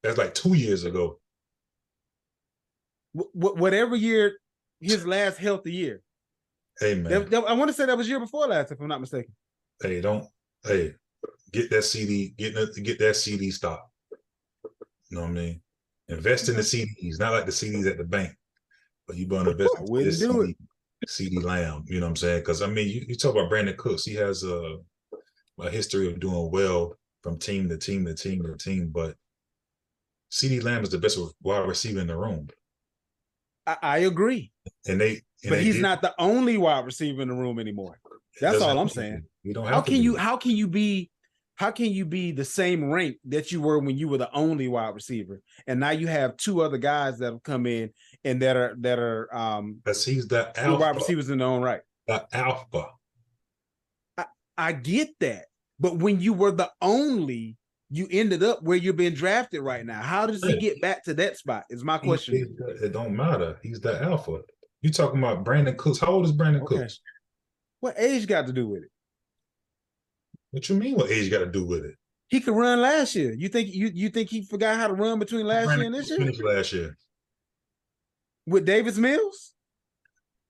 S4: That's like 2 years ago.
S3: Whatever year, his last healthy year.
S4: Hey man.
S3: I want to say that was year before last, if I'm not mistaken.
S4: Hey, get that CD, get that CD stock. You know what I mean? Invest in the CDs, not like the CDs at the bank, but you better invest
S3: I
S4: in
S3: wouldn't
S4: this
S3: do it.
S4: CD Lamb. You know what I'm saying? Because I mean, you talk about Brandon Cooks, he has a history of doing well from team to team to team to team, but CD Lamb is the best wide receiver in the room,
S3: I agree.
S4: and
S3: But he's not the only wide receiver in the room anymore. That's all I'm saying.
S4: You don't have
S3: How
S4: to
S3: can
S4: be.
S3: you be the same rank that you were when you were the only wide receiver, and now you have two other guys that have come in and that are
S4: Because he's the
S3: good wide
S4: alpha.
S3: receivers in their own right.
S4: The alpha.
S3: I get that, but when you were the only, you ended up where you're being drafted right now. How does he get back to that spot? Is my question.
S4: It don't matter. He's the alpha. You talking about Brandon Cooks? How old is Brandon
S3: Okay.
S4: Cooks?
S3: What age got to do with it?
S4: What you mean? What age got to do with it?
S3: He could run last year. You think he forgot how to run between last year and
S4: Brandon
S3: this
S4: Cooks
S3: year
S4: finished last year.
S3: with Davis Mills?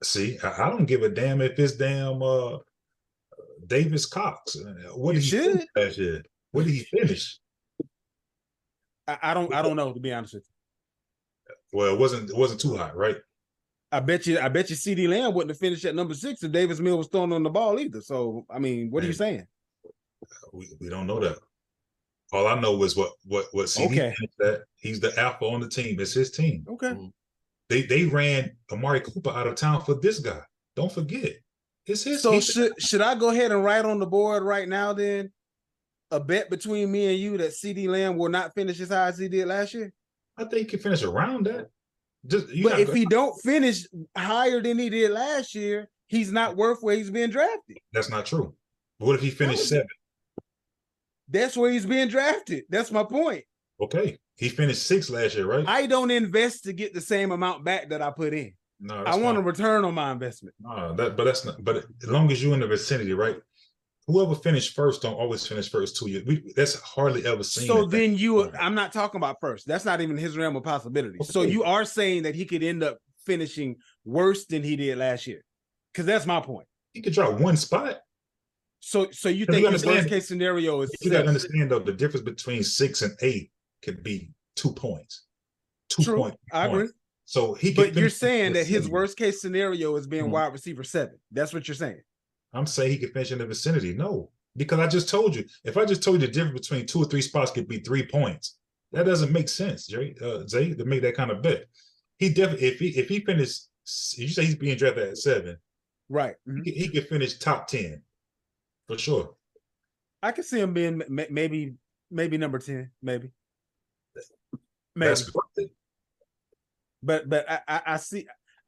S4: See, I don't give a damn if it's damn Davis Cox. What
S3: You
S4: did he
S3: should.
S4: finish last year? What did he finish?
S3: I don't know, to be honest with you.
S4: Well, it wasn't too hot, right?
S3: I bet you CD Lamb wouldn't have finished at number 6 if Davis Mills was throwing on the ball either. So I mean, what are you saying?
S4: We don't know that. All I know is what CD
S3: Okay.
S4: finished at. He's the alpha on the team. It's his team.
S3: Okay.
S4: They ran Amari Cooper out of town for this guy. Don't forget. It's his
S3: So
S4: team.
S3: should I go ahead and write on the board right now then a bet between me and you that CD Lamb will not finish as high as he did last year?
S4: I think he can finish around that.
S3: But if he don't finish higher than he did last year, he's not worth where he's being drafted.
S4: That's not true. What if he finished 7?
S3: That's where he's being drafted. That's my point.
S4: Okay. He finished 6 last year, right?
S3: I don't invest to get the same amount back that I put in.
S4: No,
S3: I want a return on my investment.
S4: No, that's not. But as long as you're in the vicinity, right? Whoever finished first don't always finish first 2 years. That's hardly ever seen.
S3: So then I'm not talking about first. That's not even his realm of possibility. So
S4: Okay.
S3: you are saying that he could end up finishing worse than he did last year. Because that's my point.
S4: he could drop one spot.
S3: So you
S4: But
S3: think
S4: you
S3: his
S4: understand-
S3: worst case scenario is
S4: You got to
S3: 7?
S4: understand though, the difference between 6 and 8 could be 2 points. 2
S3: True.
S4: points.
S3: I agree.
S4: So he.
S3: But
S4: could
S3: you're
S4: finish
S3: saying that his
S4: vicinity.
S3: worst case scenario is being
S4: Mhm.
S3: wide receiver 7. That's what you're saying.
S4: I'm saying he could finish in the vicinity. No, because I just told you. If I just told you the difference between 2 or 3 spots could be 3 points, that doesn't make sense, Zay, to make that kind of bet. He definitely, if he finished, you say he's being drafted at 7,
S3: Right. Mhm.
S4: he could finish top 10 for sure.
S3: I can see him being maybe number 10, maybe.
S4: That's
S3: But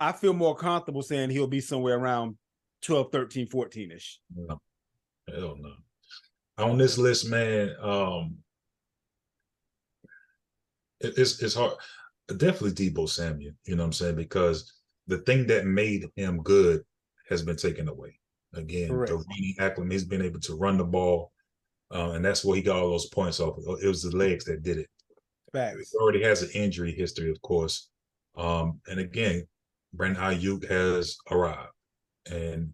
S3: I feel more comfortable saying he'll be somewhere around 12, 13, 14-ish.
S4: no, hell no. On this list, man, it's hard. Definitely Deebo Samuel. You know what I'm saying? Because the thing that made him good has been taken away. Again,
S3: Correct.
S4: the running acclimate, he's been able to run the ball, and that's where he got all those points off. It was the legs that did it.
S3: Facts.
S4: He already has an injury history, of course. And again, Brandon Ayuk has arrived, and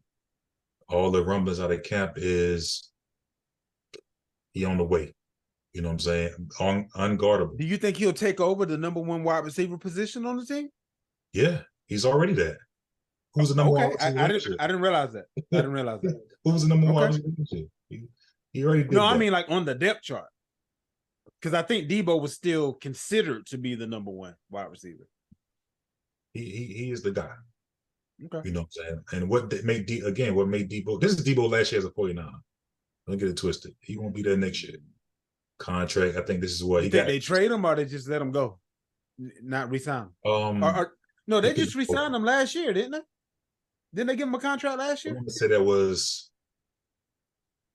S4: all the rumblings out of camp is he on the way. You know what I'm saying? Unguardable.
S3: Do you think he'll take over the number 1 wide receiver position on the team?
S4: Yeah, he's already that. Who's the number one?
S3: Okay, I didn't realize that. I didn't realize that.
S4: Who was the number one?
S3: Okay.
S4: He already did.
S3: No,
S4: that.
S3: I mean like on the depth chart. Because I think Deebo was still considered to be the number 1 wide receiver.
S4: he is the guy.
S3: Okay.
S4: You know what I'm saying? And what made Deebo? This is Deebo last year as a 49. Don't get it twisted. He won't be there next year. Contract. I think this is what
S3: You
S4: he
S3: think
S4: got.
S3: they trade him or they just let him go? Not resign him? No, they
S4: they
S3: just
S4: could-
S3: re-signed him last year, didn't they? Didn't they give him a contract last
S4: I
S3: year?
S4: want to say that was.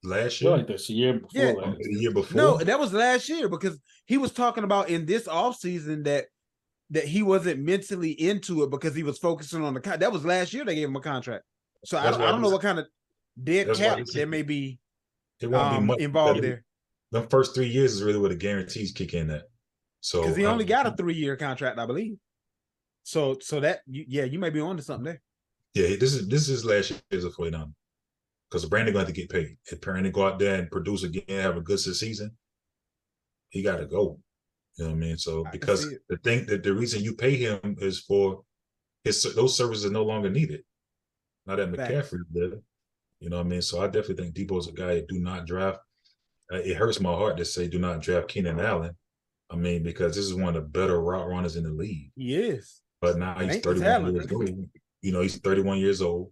S4: last
S5: feel
S4: year,
S5: like this year before
S3: Yeah.
S5: last.
S4: the year before.
S3: No, that was last year because he was talking about in this offseason that he wasn't mentally into it because he was focusing on that was last year they gave him a contract. So I
S4: That's why
S3: don't know
S4: he's-
S3: what kind of dead
S4: that's why
S3: cap
S4: he's-
S3: there may be
S4: it won't be much
S3: involved
S4: because
S3: there.
S4: The first 3 years is really where the guarantees kick in at. So
S3: Because he only got a 3-year contract, I believe. So that you may be on to something there.
S4: Yeah, this is his last year as a 49er. Because Brandon going to get paid. If Brandon go out there and produce again, have a good season, he got to go. You know what I mean? So
S3: I can
S4: because
S3: see it.
S4: the reason you pay him is for those services are no longer needed. Now that
S3: Facts.
S4: McCaffrey did it. You know what I mean? So I definitely think Debo's a guy that do not draft. It hurts my heart to say do not draft Keenan Allen. I mean, because this is one of the better route runners in the league.
S3: He is.
S4: But now
S3: It
S4: he's
S3: ain't the
S4: 31
S3: talent.
S4: years old. You know, he's 31 years old.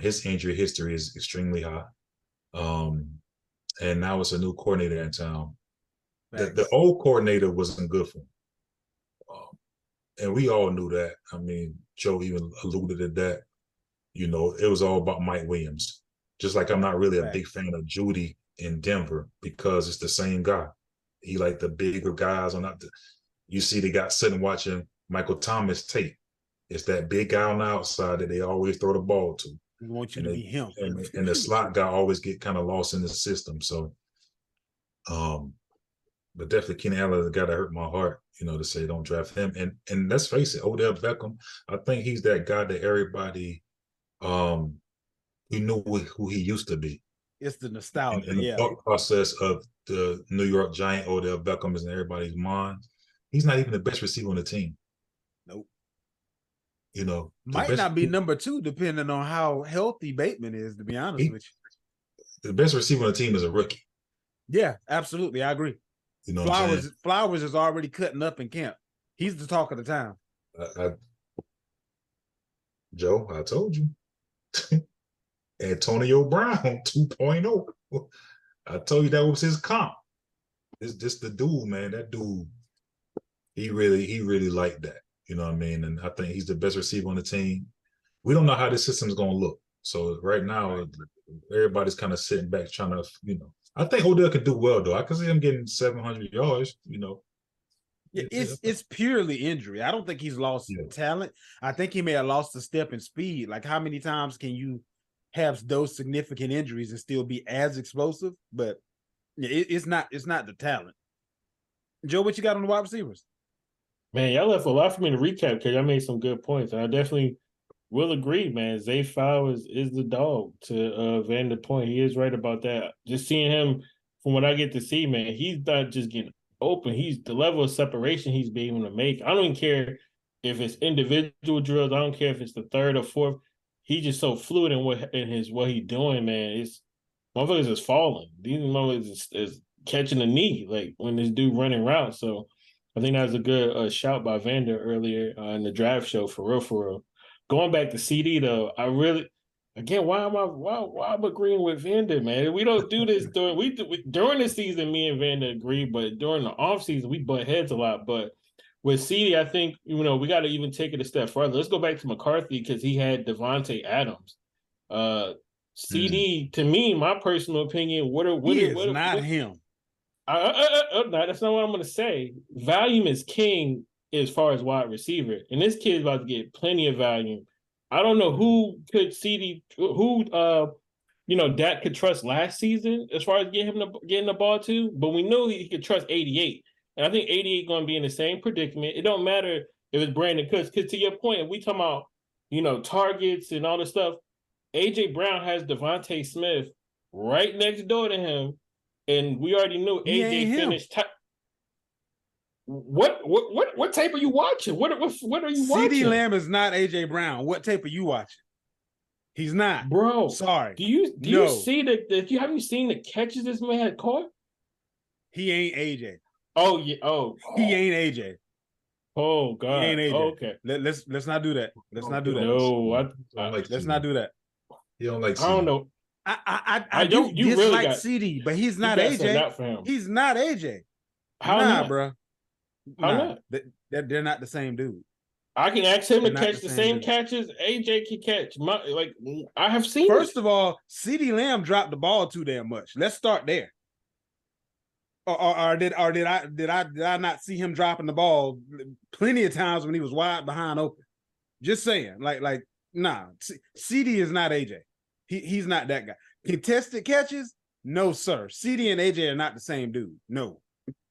S4: His injury history is extremely high. And now it's a new coordinator in town. The old coordinator wasn't good for him. And we all knew that. I mean, Joe even alluded to that. You know, it was all about Mike Williams. Just like I'm not really a big fan of Judy in Denver because it's the same guy. He like the bigger guys on that. You see the guy sitting watching Michael Thomas tape. It's that big guy on the outside that they always throw the ball to.
S3: We want you to be him.
S4: And the slot guy always get kind of lost in the system. So, but definitely Keenan Allen is the guy that hurt my heart, you know, to say don't draft him. And let's face it, Odell Beckham, I think he's that guy that everybody we knew who he used to be.
S3: It's the nostalgia.
S4: And the thought process of the New York Giant Odell Beckham is in everybody's mind. He's not even the best receiver on the team.
S3: Nope.
S4: You know,
S3: might not be number 2 depending on how healthy Bateman is, to be honest with you.
S4: The best receiver on the team is a rookie.
S3: Yeah, absolutely. I agree.
S4: You know,
S3: Flowers is already cutting up in camp. He's the talk of the town.
S4: Joe, I told you. Antonio Brown 2.0. I told you that was his comp. It's just the dude, man. That dude, he really liked that. You know what I mean? And I think he's the best receiver on the team. We don't know how this system's going to look. So right now, everybody's kind of sitting back trying to, you know. I think Odell could do well, though. I can see him getting 700 yards, you know.
S3: Yeah, it's purely injury. I don't think he's lost talent. I think he may have lost a step in speed. Like, how many times can you have those significant injuries and still be as explosive? But it's not the talent. Joe, what you got on the wide receivers?
S5: Man, y'all left a lot for me to recap because I made some good points. And I definitely will agree, man. Zay Flowers is the dog to Vander Point. He is right about that. Just seeing him from what I get to see, man, he's not just getting open. He's the level of separation he's being able to make. I don't even care if it's individual drills. I don't care if it's the third or fourth. He's just so fluid in what he's doing, man. It's motherfuckers is falling. These motherfuckers is catching a knee, like when this dude running routes. So I think that was a good shout by Vander earlier in the draft show, for real. Going back to CD though, I really, again, why am I agreeing with Vander, man? We don't do this during the season. Me and Vander agree, but during the off season we butt heads a lot. But with CD, I think we got to even take it a step further. Let's go back to McCarthy because he had Devontae Adams. CD, to me, my personal opinion,
S3: He is not him.
S5: No, that's not what I'm going to say. Volume is king as far as wide receiver, and this kid is about to get plenty of volume. I don't know who could Dak could trust last season as far as getting the ball to, but we know he could trust 88, and I think 88 going to be in the same predicament. It don't matter if it's Brandon Cooks, because to your point, if we talking about targets and all this stuff, AJ Brown has Devontae Smith right next door to him. And we already knew AJ finished. What tape are you watching? What are you watching?
S3: CeeDee Lamb is not AJ Brown. What tape are you watching? He's not,
S5: bro.
S3: Sorry.
S5: Do you see that? Have you seen the catches this man had caught?
S3: He ain't AJ.
S5: Oh yeah. Oh,
S3: he ain't AJ.
S5: Oh God.
S3: He ain't AJ.
S5: Oh, okay.
S3: Let's not do that. Let's not do that.
S5: No,
S3: let's not do that.
S4: You don't like.
S5: I don't know.
S3: I don't dislike CD, but he's not AJ. He's not AJ.
S5: How not,
S3: bro?
S5: How not?
S3: They're not the same dude.
S5: I can ask him
S3: They're
S5: to
S3: not
S5: catch
S3: the
S5: the
S3: same
S5: same
S3: dude.
S5: catches AJ can catch. I have seen
S3: First
S5: it.
S3: of all, CeeDee Lamb dropped the ball too damn much. Let's start there. Or did I not see him dropping the ball plenty of times when he was wide behind open? Just saying, nah. CD is not AJ. He's not that guy. Contested catches, no sir. CD and AJ are not the same dude. No,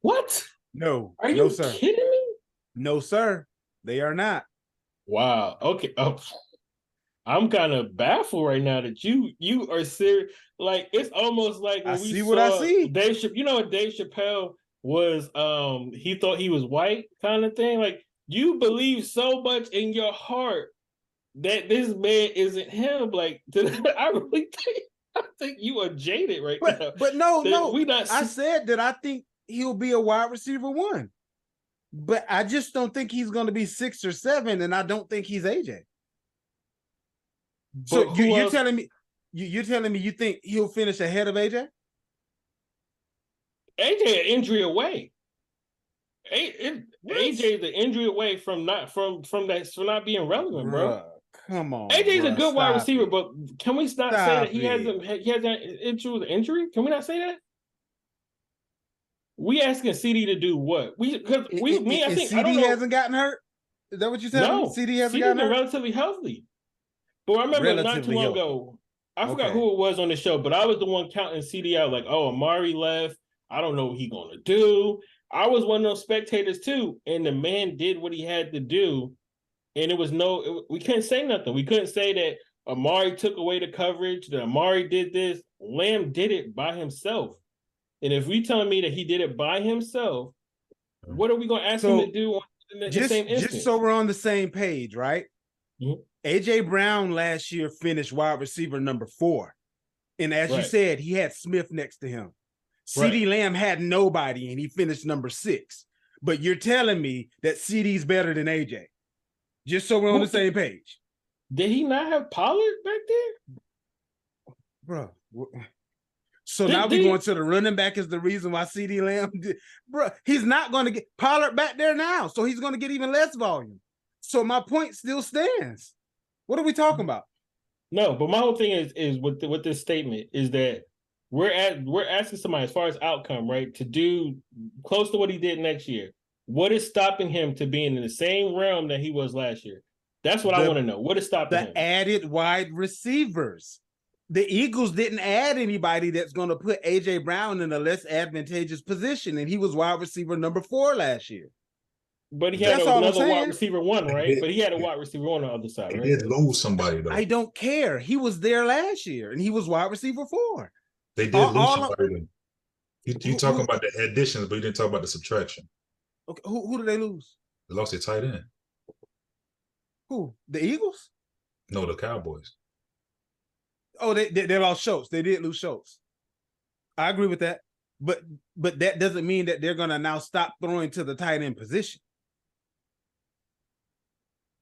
S5: What?
S3: no,
S5: Are you
S3: no sir,
S5: kidding me?
S3: no sir. They are not.
S5: Wow. Okay. Oh, I'm kind of baffled right now that you are serious. Like it's almost like when
S3: I
S5: we
S3: see
S5: saw
S3: what I see.
S5: Dave. You know what Dave Chappelle was? He thought he was white, kind of thing. Like you believe so much in your heart that this man isn't him. Like I really think you are jaded right now.
S3: But no,
S5: That
S3: no.
S5: we not.
S3: I said that I think he'll be a wide receiver one, but I just don't think he's going to be 6 or 7, and I don't think he's AJ. So
S5: But who
S3: you're
S5: else-
S3: telling me you think he'll finish ahead of AJ?
S5: AJ an injury away.
S3: What?
S5: AJ the injury away from not being relevant, bro.
S3: Bruh, come on.
S5: AJ's a
S3: bruh,
S5: good wide
S3: stop
S5: receiver,
S3: it.
S5: but can we not say
S3: Stop
S5: that he has an issue with injury? Can we not say that? We asking CD to do what? I think
S3: CD
S5: I don't know.
S3: hasn't gotten hurt. Is that what you said?
S5: No,
S3: CD hasn't
S5: CD's
S3: gotten
S5: been
S3: hurt.
S5: relatively healthy. But I remember not too
S3: Relatively
S5: long
S3: healthy.
S5: ago, I forgot
S3: Okay.
S5: who it was on the show, but I was the one counting CD out like, oh, Amari left. I don't know what he's gonna do. I was one of those spectators too, and the man did what he had to do, and we couldn't say nothing. We couldn't say that Amari took away the coverage, that Amari did this. Lamb did it by himself. And if we telling me that he did it by himself, what are we going to ask him to do in the same instance?
S3: Just so we're on the same page, right?
S5: Mhm.
S3: AJ Brown last year finished wide receiver number 4. And as you
S5: Right.
S3: said, he had Smith next to him.
S5: Right.
S3: CD Lamb had nobody and he finished number 6. But you're telling me that CD's better than AJ. Just so we're on the same page.
S5: Did he not have Pollard back there?
S3: Bro. So
S5: Did-
S3: now
S5: did
S3: we're
S5: he-
S3: going to the running back is the reason why CD Lamb did. Bro, he's not going to get Pollard back there now. So he's going to get even less volume. So my point still stands. What are we talking about?
S5: No, but my whole thing is with this statement is that we're asking somebody as far as outcome, right, to do close to what he did next year. What is stopping him to being in the same realm that he was last year? That's what I want to know. What is stopping him?
S3: The added wide receivers. The Eagles didn't add anybody that's going to put AJ Brown in a less advantageous position, and he was wide receiver number 4 last year.
S5: But he had
S3: That's all I'm
S5: another
S3: saying.
S5: wide receiver one, right? But he had a wide receiver on the other side,
S4: They
S5: right?
S4: did lose somebody though.
S3: I don't care. He was there last year, and he was wide receiver 4.
S4: They did
S3: all-
S4: lose
S3: all-
S4: somebody though. You talking about the additions, but you didn't talk about the subtraction.
S3: Okay, who did they lose?
S4: They lost their tight end.
S3: Who? The Eagles?
S4: No, the Cowboys.
S3: Oh, they lost Schultz. They did lose Schultz. I agree with that. But that doesn't mean that they're going to now stop throwing to the tight end position.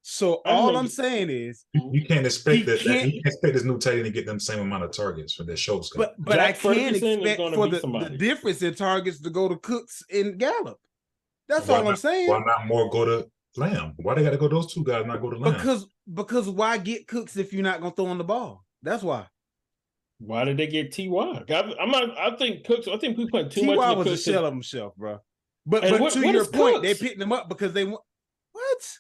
S3: So
S5: I don't
S3: all
S5: know.
S3: I'm saying is,
S4: You can't expect
S3: He
S4: that.
S3: can't-
S4: You can't expect this new tight end to get them same amount of targets for their shows.
S3: but
S5: Jack
S3: I can't
S5: Ferguson is
S3: expect
S5: gonna
S3: for
S5: be
S3: the
S5: somebody.
S3: difference in targets to go to Cooks and Gallup. That's
S4: Why
S3: all I'm
S4: not-
S3: saying.
S4: Why not more go to Lamb? Why they got to go those two guys, not go to Lamb?
S3: Because why get Cooks if you're not going to throw on the ball? That's why.
S5: Why did they get T.Y.? I think we put too much
S3: T.Y.
S5: in the
S3: was a
S5: Cooks.
S3: shell of himself, bro. But
S5: And
S3: but
S5: what
S3: to
S5: is
S3: your point, they
S5: Cooks?
S3: picked him up because they want what?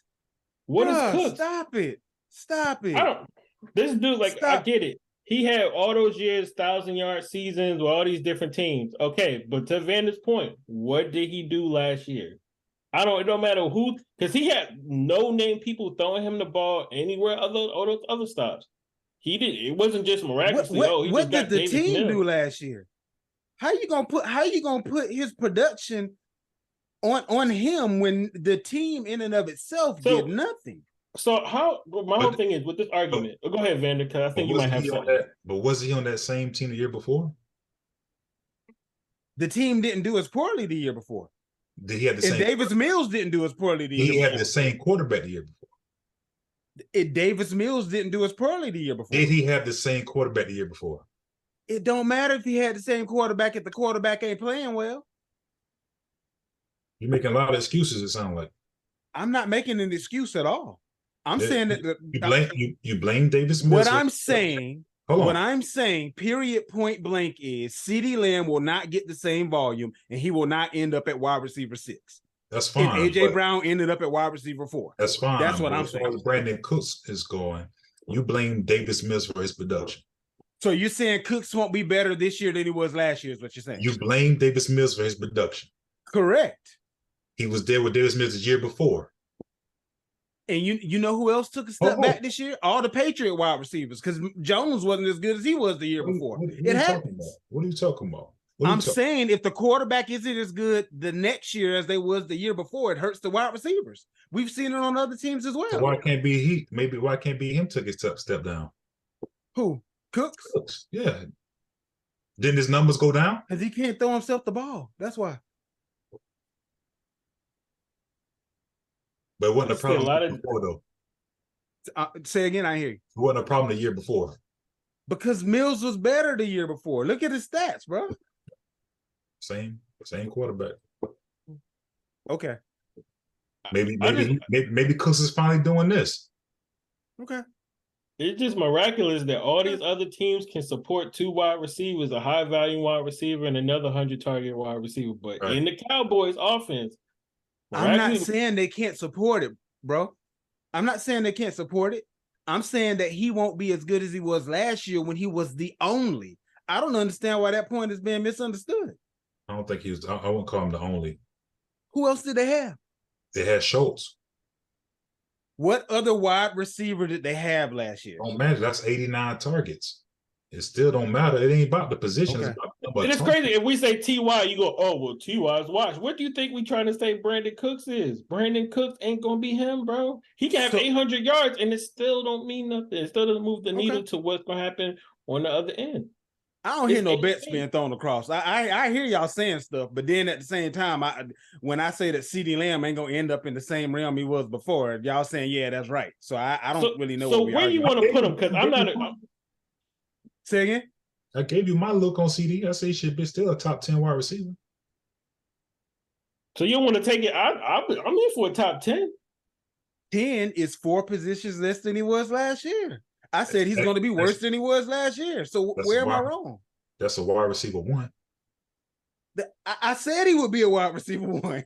S5: What is
S3: Bruh,
S5: Cooks?
S3: Stop it. Stop it.
S5: I don't. This dude, like, I
S3: Stop.
S5: get it. He had all those years, 1,000-yard seasons with all these different teams. Okay, but to Vander's point, what did he do last year? It don't matter who, because he had no name people throwing him the ball anywhere other stops. He did. It wasn't just miraculously.
S3: What
S5: just
S3: did
S5: got
S3: the
S5: Davis
S3: team
S5: Mills.
S3: do last year? How you gonna put his production on him when the team in and of itself
S5: So-
S3: did nothing?
S5: So my whole
S4: But-
S5: thing is with this argument. Go ahead, Vander, because I think you might have something.
S4: But was he on that same team the year before?
S3: The team didn't do as poorly the year before.
S4: Did he have the
S3: And
S4: same?
S3: Davis Mills didn't do as poorly the year
S4: He
S3: before.
S4: had the same quarterback the year before.
S3: Davis Mills didn't do as poorly the year before.
S4: Did he have the same quarterback the year before?
S3: It don't matter if he had the same quarterback if the quarterback ain't playing well.
S4: You're making a lot of excuses. It sounds like.
S3: I'm not making an excuse at all. I'm saying that
S4: You blame Davis Mills.
S3: what I'm saying.
S4: Hold
S3: What
S4: on.
S3: I'm saying, period, point blank, is CeeDee Lamb will not get the same volume, and he will not end up at wide receiver 6.
S4: That's fine.
S3: And AJ
S4: but
S3: Brown ended up at wide receiver 4.
S4: That's fine.
S3: That's what
S4: but
S3: I'm
S4: as far
S3: saying.
S4: as Brandon Cooks is going, you blame Davis Mills for his production.
S3: So you're saying Cooks won't be better this year than he was last year, is what you're saying?
S4: You blame Davis Mills for his production.
S3: Correct.
S4: He was there with Davis Mills the year before.
S3: And you know who else took a step back this year? All the Patriot wide receivers, because Jones wasn't as good as he was the year before. It happens.
S4: What are you talking about?
S3: I'm saying if the quarterback isn't as good the next year as they was the year before, it hurts the wide receivers. We've seen it on other teams as well.
S4: So why can't be he? Maybe why can't be him took a step down?
S3: Who? Cooks?
S4: Cooks, yeah. Didn't his numbers go down?
S3: Because he can't throw himself the ball. That's why.
S4: But it wasn't a problem
S5: a lot of
S4: before, though.
S3: Say again, I hear you.
S4: It wasn't a problem the year before.
S3: Because Mills was better the year before. Look at his stats, bro.
S4: Same quarterback.
S3: Okay.
S4: Maybe Cooks is finally doing this.
S3: Okay.
S5: It's just miraculous that all these other teams can support 2 wide receivers, a high value wide receiver and another 100-target wide receiver. But
S4: Right.
S5: in the Cowboys offense,
S3: I'm not saying they can't support it, bro. I'm not saying they can't support it. I'm saying that he won't be as good as he was last year when he was the only. I don't understand why that point is being misunderstood.
S4: I don't think he was. I wouldn't call him the only.
S3: Who else did they have?
S4: They had Schultz.
S3: What other wide receiver did they have last year?
S4: Don't matter. That's 89 targets. It still don't matter. It ain't about the position.
S3: Okay.
S4: It's about the number of
S5: and it's
S4: targets.
S5: crazy. If we say T.Y., you go, oh, well, T.Y.'s watch. What do you think we trying to say Brandon Cooks is? Brandon Cooks ain't going to be him, bro. He can have 800 yards, and it still don't mean nothing. It still doesn't move the needle to what's going to happen on the other end.
S3: I don't hear no bets being thrown across. I hear y'all saying stuff, but then at the same time, when I say that CeeDee Lamb ain't gonna end up in the same realm he was before, y'all saying, yeah, that's right. So I don't really know.
S5: So where do you want to put him? Because I'm not.
S3: Say again.
S4: I gave you my look on CD. I say he should be still a top 10 wide receiver.
S5: So you don't want to take it? I'm in for a top 10.
S3: 10 is 4 positions less than he was last year. I said he's going to be worse than he was last year. So where am I wrong?
S4: That's a wide receiver 1.
S3: I said he would be a wide receiver 1.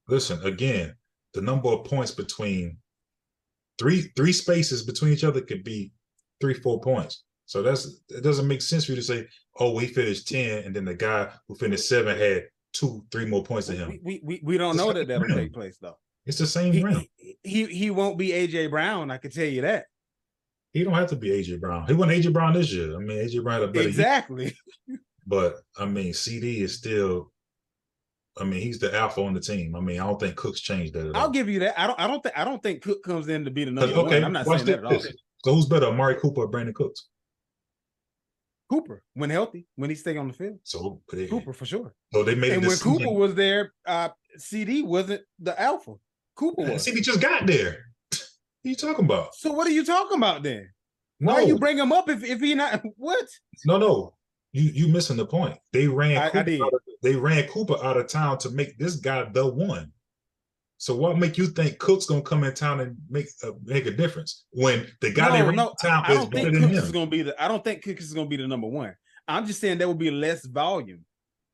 S4: Listen, again, the number of points between three spaces between each other could be 3-4 points. So it doesn't make sense for you to say, oh, we finished 10, and then the guy who finished 7 had 2-3 more points than him.
S3: We don't know that that'll take place though.
S4: It's the same realm.
S3: He won't be AJ Brown. I can tell you that.
S4: He don't have to be AJ Brown. He wasn't AJ Brown this year. I mean, AJ Brown had a better
S3: year.
S4: But I mean, CD is still. I mean, he's the alpha on the team. I mean, I don't think Cooks changed that at all.
S3: I'll give you that. I don't think Cook comes in to be the number one. I'm not saying that at all.
S4: So who's better, Amari Cooper or Brandon Cooks?
S3: Cooper, when healthy, when he stay on the field.
S4: So
S3: Cooper for sure.
S4: So they made.
S3: And when Cooper was there, CD wasn't the alpha. Cooper was.
S4: CD just got there. What are you talking about?
S3: So what are you talking about then? Why you bring him up if he not what?
S4: No. You missing the point. They ran Cooper out of town to make this guy the one. So what make you think Cook's gonna come in town and make a difference when the guy they ran out of town is better than him?
S3: I don't think Cook is gonna be the number one. I'm just saying there will be less volume,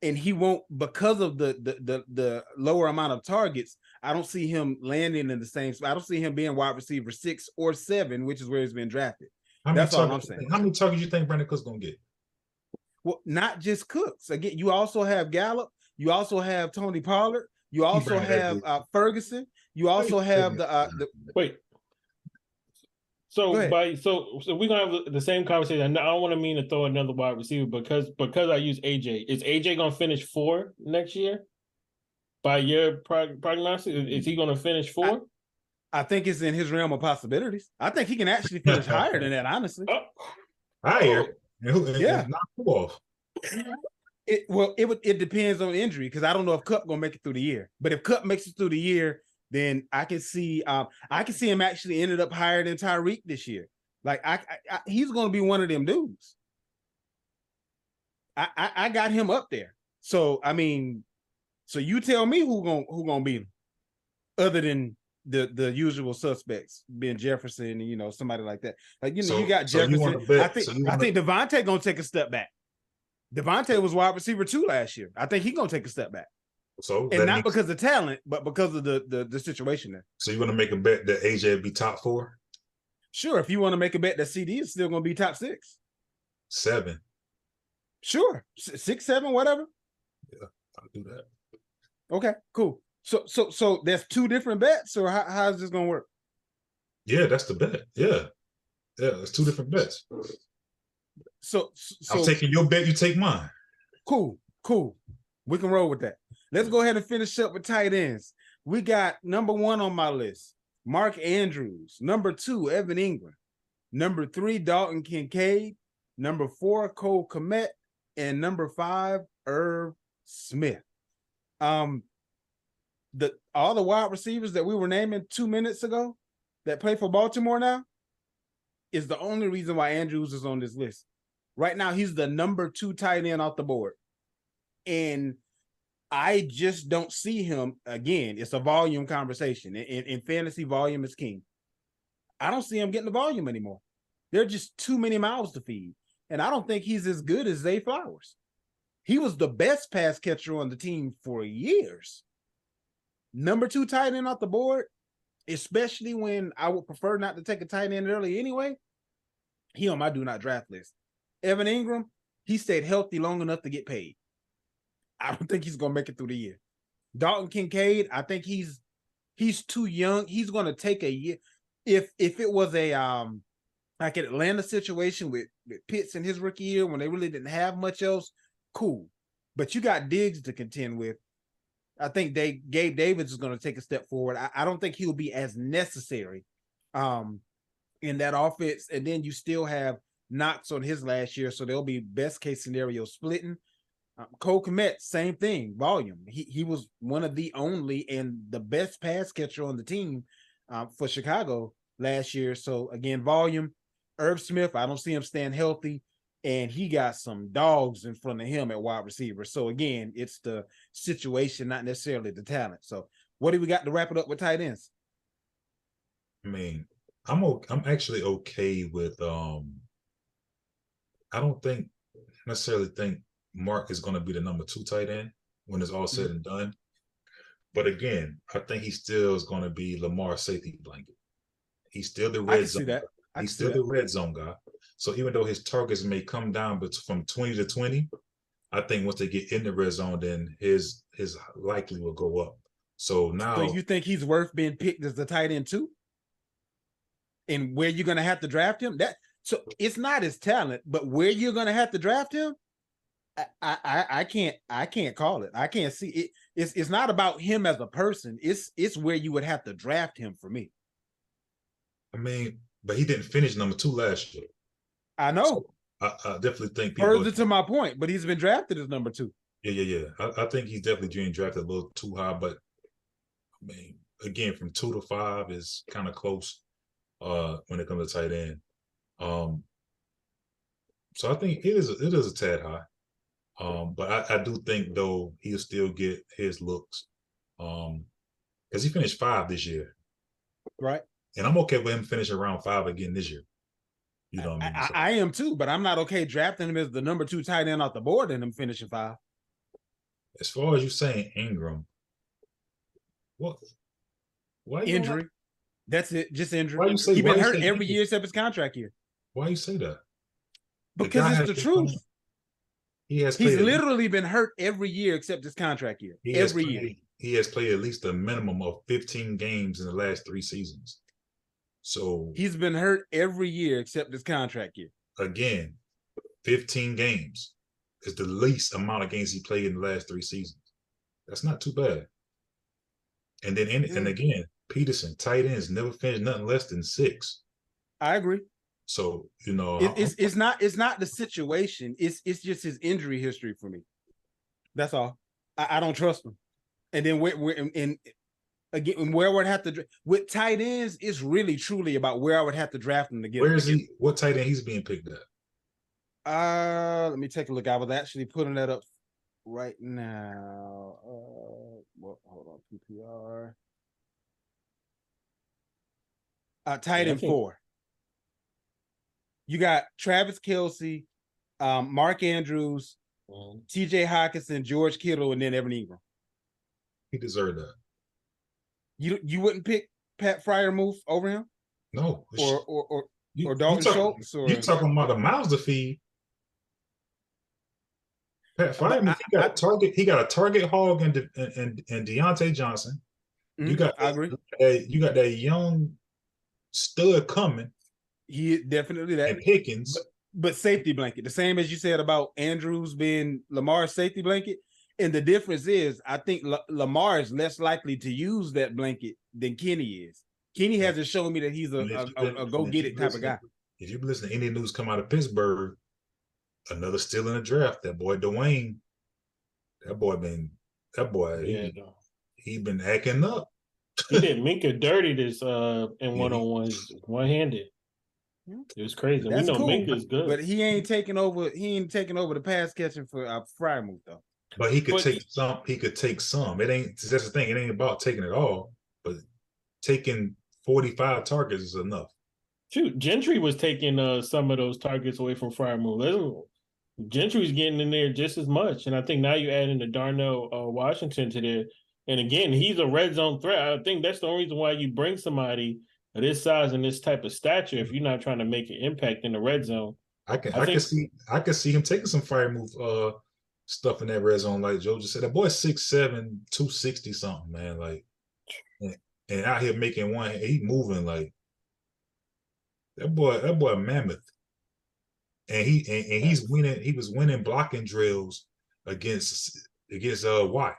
S3: and he won't because of the lower amount of targets. I don't see him landing in the same spot. I don't see him being wide receiver 6 or 7, which is where he's been drafted. That's all I'm saying.
S4: How many targets you think Brandon Cook's gonna get?
S3: Well, not just Cooks. Again, you also have Gallup. You also have Tony Pollard. You also have Ferguson. You also have the
S5: wait. So we're gonna have the same conversation. I don't want to mean to throw another wide receiver because I use AJ. Is AJ gonna finish 4 next year? By your prognosis, is he gonna finish 4?
S3: I think it's in his realm of possibilities. I think he can actually finish higher than that, honestly.
S4: Higher?
S3: Yeah.
S4: Knock who off?
S3: It depends on injury because I don't know if Kupp gonna make it through the year. But if Kupp makes it through the year, then I can see him actually ended up higher than Tyreek this year. Like he's gonna be one of them dudes. I got him up there. So I mean, so you tell me who gonna beat him, other than the usual suspects, being Jefferson and somebody like that. Like
S4: So-
S3: you got
S4: so you
S3: Jefferson.
S4: wanna bet-
S3: I think
S4: so you wanna-
S3: Devontae gonna take a step back. Devontae was wide receiver 2 last year. I think he's gonna take a step back,
S4: So
S3: and
S4: that
S3: not
S4: means-
S3: because of talent, but because of the situation there.
S4: So you want to make a bet that AJ would be top 4,
S3: Sure, if you want to make a bet that CD is still gonna be top 6,
S4: 7?
S3: sure, 6, 7, whatever.
S4: I'll do that.
S3: Okay, cool. So there's 2 different bets, or how's this gonna work?
S4: Yeah, that's the bet. Yeah, it's 2 different bets.
S3: So
S4: I'm taking your bet. You take mine.
S3: cool. We can roll with that. Let's go ahead and finish up with tight ends. We got number 1 on my list, Mark Andrews. Number 2, Evan Ingram. Number 3, Dalton Kincaid. Number 4, Cole Kmet. And number 5, Irv Smith. All the wide receivers that we were naming 2 minutes ago that play for Baltimore now is the only reason why Andrews is on this list. Right now, he's the number 2 tight end off the board. And I just don't see him. Again, it's a volume conversation. In fantasy, volume is king. I don't see him getting the volume anymore. There are just too many mouths to feed. And I don't think he's as good as Zay Flowers. He was the best pass catcher on the team for years. Number 2 tight end off the board, especially when I would prefer not to take a tight end early anyway. He on my do not draft list. Evan Ingram, he stayed healthy long enough to get paid. I don't think he's gonna make it through the year. Dalton Kincaid, I think he's too young. He's gonna take a year. If it was a like an Atlanta situation with Pitts in his rookie year when they really didn't have much else, cool. But you got Diggs to contend with. I think Gabe Davis is going to take a step forward. I don't think he'll be as necessary in that offense. And then you still have Knox on his last year, so there'll be best case scenario splitting. Cole Kmet, same thing, volume. He was one of the only and the best pass catcher on the team for Chicago last year. So again, volume. Irv Smith, I don't see him staying healthy. And he got some dogs in front of him at wide receiver. So again, it's the situation, not necessarily the talent. So what do we got to wrap it up with tight ends?
S4: I mean, I'm actually okay with I don't necessarily think Mark is going to be the number 2 tight end when it's all said and done. But again, I think he still is going to be Lamar's safety blanket. He's still the red zone. He's still the red zone guy. So even though his targets may come down, but from 20 to 20, I think once they get in the red zone, then his likely will go up. So now,
S3: so you think he's worth being picked as the tight end too? And where you're going to have to draft him? So it's not his talent, but where you're going to have to draft him, I can't call it. I can't see it. It's not about him as a person. It's where you would have to draft him for me.
S4: I mean, but he didn't finish number 2 last year.
S3: I know.
S4: So I definitely think people
S3: Further to my point, but he's been drafted as number 2.
S4: Yeah. I think he's definitely being drafted a little too high, but I mean, again, from 2 to 5 is kind of close when it comes to tight end. So I think it is a tad high. But I do think though he'll still get his looks. Because he finished 5 this year.
S3: Right.
S4: And I'm okay with him finishing around 5 again this year. You know what I mean? So,
S3: I am too, but I'm not okay drafting him as the number 2 tight end off the board and him finishing 5.
S4: as far as you saying Ingram, what? Why you
S3: Injury. That's it. Just injury.
S4: Why you say-
S3: He's
S4: why
S3: been
S4: you
S3: hurt
S4: say
S3: every
S4: injury?
S3: year except his contract year.
S4: Why you say that? The guy
S3: Because
S4: has
S3: it's the
S4: been
S3: truth.
S4: playing- He has
S3: He's
S4: played at
S3: literally been hurt every year except his contract year.
S4: He has
S3: Every
S4: played-
S3: year.
S4: He has played at least a minimum of 15 games in the last 3 seasons. So
S3: He's been hurt every year except his contract year.
S4: again, 15 games is the least amount of games he played in the last 3 seasons. That's not too bad. And then and again, Peterson, tight ends never finished nothing less than 6.
S3: I agree.
S4: So you know,
S3: It's not the situation. It's just his injury history for me. That's all. I don't trust him. And then where I would have to with tight ends, it's really truly about where I would have to draft him to get.
S4: where is he? What tight end he's being picked at?
S3: Let me take a look. I was actually putting that up right now. Well, hold on, PPR. Tight
S5: Yeah, I
S3: end
S5: think-
S3: 4. You got Travis Kelce, Mark Andrews, TJ Hawkinson, George Kittle, and then Evan Ingram.
S4: He deserved that.
S3: You wouldn't pick Pat Fryermuth over him,
S4: No.
S3: or
S4: You
S3: Dalton Schultz, or
S4: you talking about the mouths to feed. Pat Fryermuth, he got a target hog and Deontay Johnson. You got
S3: I agree.
S4: You got that young stud coming
S3: He definitely that.
S4: and Pickens.
S3: But safety blanket, the same as you said about Andrews being Lamar's safety blanket. And the difference is, I think Lamar is less likely to use that blanket than Kenny is. Kenny hasn't shown me that he's a go get it type of guy.
S4: If you listen to any news come out of Pittsburgh, another steal in the draft. That boy Dwayne, he been acting up.
S5: He did Minka dirty this in one-on-ones, one-handed. It was crazy.
S3: That's
S5: we know
S3: cool,
S5: Minka's good,
S3: but he ain't taking over. He ain't taking over the pass catching for Fryermuth though.
S4: But he could take some. He could take some. It ain't. That's the thing. It ain't about taking it all, but taking 45 targets is enough.
S5: Shoot, Gentry was taking some of those targets away from Fryermuth. Gentry's getting in there just as much, and I think now you add in the Darnell Washington to there. And again, he's a red zone threat. I think that's the only reason why you bring somebody of this size and this type of stature if you're not trying to make an impact in the red zone.
S4: I can see him taking some Fryermuth stuff in that red zone, like Joe just said. That boy's 6'7", 260 something, man. Like, and out here making one, he moving like that boy a mammoth. And he's winning. He was winning blocking drills against Watt.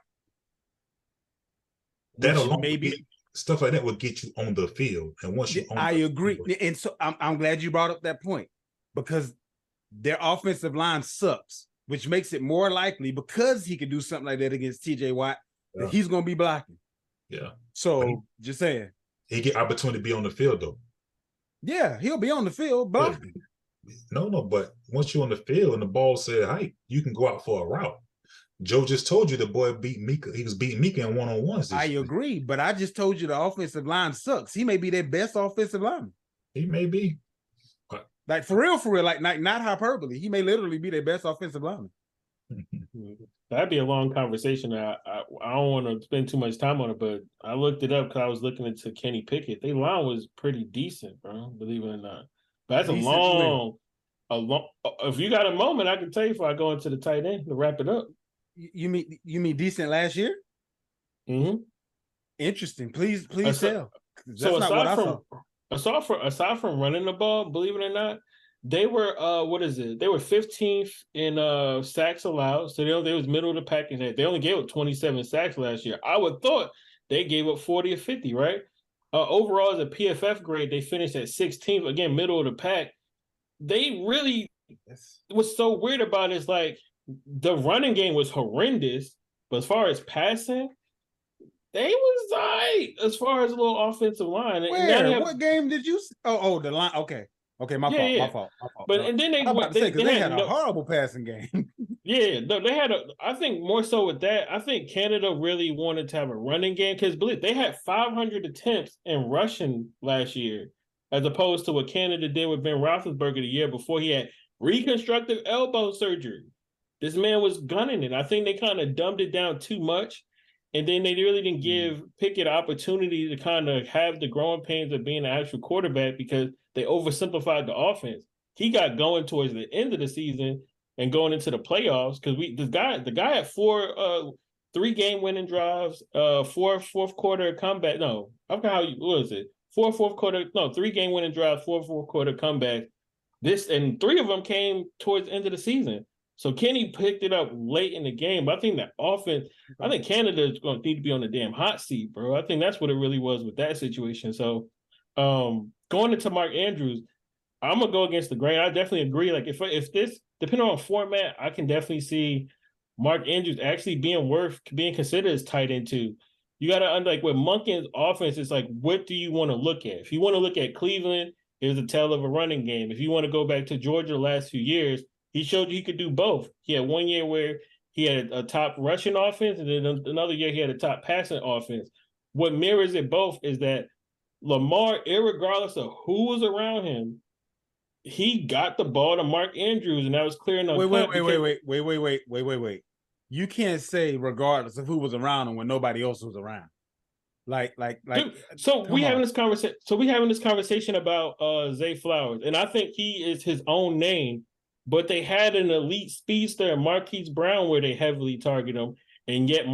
S4: That alone, maybe stuff like that will get you on the field. And once you,
S3: I agree. And so I'm glad you brought up that point, because their offensive line sucks, which makes it more likely, because he could do something like that against TJ Watt, that he's going to be blocking.
S4: Yeah.
S3: So just saying,
S4: he get opportunity to be on the field though.
S3: Yeah, he'll be on the field blocking.
S4: No, but once you're on the field and the ball said height, you can go out for a route. Joe just told you the boy beat Mika. He was beating Mika in one-on-ones.
S3: I agree, but I just told you the offensive line sucks. He may be their best offensive lineman.
S4: He may be.
S3: Like for real, like not hyperbole. He may literally be their best offensive lineman.
S5: That'd be a long conversation. I don't want to spend too much time on it, but I looked it up because I was looking into Kenny Pickett. Their line was pretty decent, bro. Believe it or not. But that's a long. If you got a moment, I can tell you if I go into the tight end to wrap it up.
S3: You mean decent last year?
S5: Mm-hmm.
S3: Interesting. Please tell.
S5: So aside from running the ball, believe it or not, they were They were 15th in sacks allowed. So they was middle of the pack in that. They only gave up 27 sacks last year. I would thought they gave up 40 or 50, right? Overall, as a PFF grade, they finished at 16th. Again, middle of the pack. They really what's so weird about it is like the running game was horrendous, but as far as passing, they was right as far as a little offensive line.
S3: What game did you? Oh, the line. Okay, my fault.
S5: But and then they
S3: had a horrible passing game.
S5: Yeah, they had I think more so with that. I think Canada really wanted to have a running game because believe they had 500 attempts in rushing last year, as opposed to what Canada did with Ben Roethlisberger the year before he had reconstructive elbow surgery. This man was gunning it. I think they kind of dumbed it down too much. And then they really didn't give Pickett opportunity to kind of have the growing pains of being an actual quarterback because they oversimplified the offense. He got going towards the end of the season and going into the playoffs because the guy had 4 3-game winning drives, 4 fourth quarter comeback. No, I forgot what was it? 4 fourth quarter, no, 3-game winning drives, 4 fourth quarter comeback. And 3 of them came towards the end of the season. So Kenny picked it up late in the game. But I think that offense, I think Canada is going to need to be on the damn hot seat, bro. I think that's what it really was with that situation. So going into Mark Andrews, I'm going to go against the grain. I definitely agree. Like if this, depending on format, I can definitely see Mark Andrews actually being considered as tight end too. You got to, like with Monken's offense, it's like, what do you want to look at? If you want to look at Cleveland, it was a tale of a running game. If you want to go back to Georgia the last few years, he showed you he could do both. He had 1 year where he had a top rushing offense, and then another year he had a top passing offense. What mirrors it both is that Lamar, irregardless of who was around him, he got the ball to Mark Andrews, and that was clear enough.
S3: Wait. You can't say regardless of who was around him when nobody else was around.
S5: Dude, so we having this conversation. So we having this conversation about Zay Flowers, and I think he is his own name. But they had an elite speedster, Marquise Brown, where they heavily target him, and yet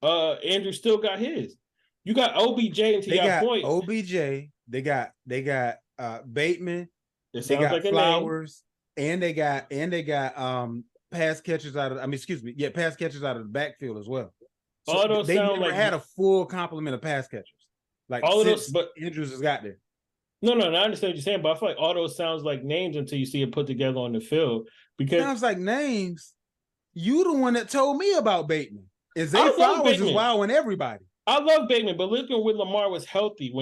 S5: Andrew still got his. You got OBJ, and to your point,
S3: OBJ. They got Bateman. They got
S5: like
S3: Flowers, and they got pass catchers out of. Pass catchers out of the backfield as well. So
S5: all those
S3: they
S5: sound
S3: never
S5: like
S3: had a full complement of pass catchers. Like
S5: all of those, but
S3: Andrews has got there.
S5: No, I understand what you're saying, but I feel like all those sounds like names until you see it put together on the field. Because
S3: sounds like names. You the one that told me about Bateman. And Zay Flowers is wowing everybody.
S5: I love Bateman, but looking when Lamar was healthy,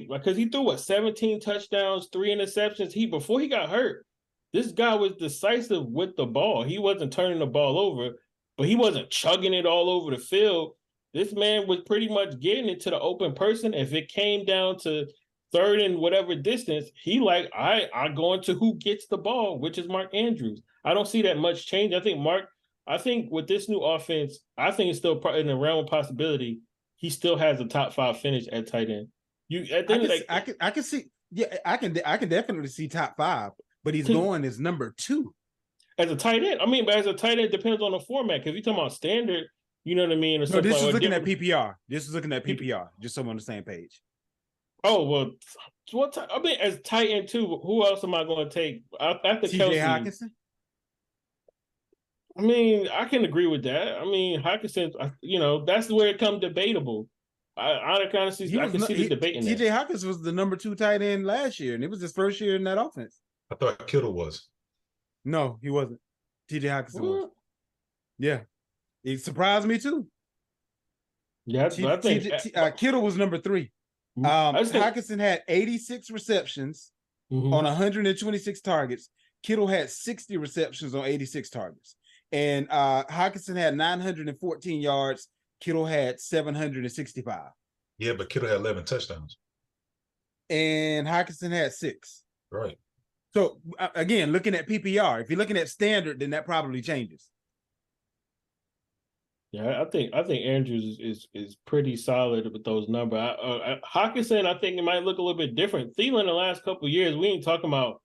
S5: because he threw 17 touchdowns, 3 interceptions. Before he got hurt, this guy was decisive with the ball. He wasn't turning the ball over, but he wasn't chugging it all over the field. This man was pretty much getting it to the open person. If it came down to third and whatever distance, I go into who gets the ball, which is Mark Andrews. I don't see that much change. I think with this new offense, I think it's still in the realm of possibility. He still has a top 5 finish at tight end.
S3: I can see. Yeah, I can definitely see top 5, but he's going as number 2
S5: as a tight end. I mean, but as a tight end, it depends on the format. Because if you're talking about standard, you know what I mean.
S3: No, this is looking at PPR. This is looking at PPR. Just so I'm on the same page.
S5: Oh, well, as tight end too, who else am I going to take after
S3: TJ
S5: Kelsey?
S3: Hockenson?
S5: I mean, I can agree with that. I mean, Hockenson, that's where it comes debatable. I can see the debate in
S3: TJ Hockenson was the number 2 tight end last year, and it was his first year in that offense.
S4: I thought Kittle was.
S3: No, he wasn't. TJ Hockenson was. Yeah. It surprised me too.
S5: Yeah, I think
S3: Kittle was number 3. Hockenson had 86 receptions on 126 targets. Kittle had 60 receptions on 86 targets. And Hockenson had 914 yards. Kittle had 765.
S4: Yeah, but Kittle had 11 touchdowns.
S3: And Hockenson had 6.
S4: Right.
S3: So, again, looking at PPR, if you're looking at standard, then that probably changes.
S5: Yeah, I think Andrews is pretty solid with those numbers. Hockenson, I think it might look a little bit different. Thielen, the last couple of years, we ain't talking about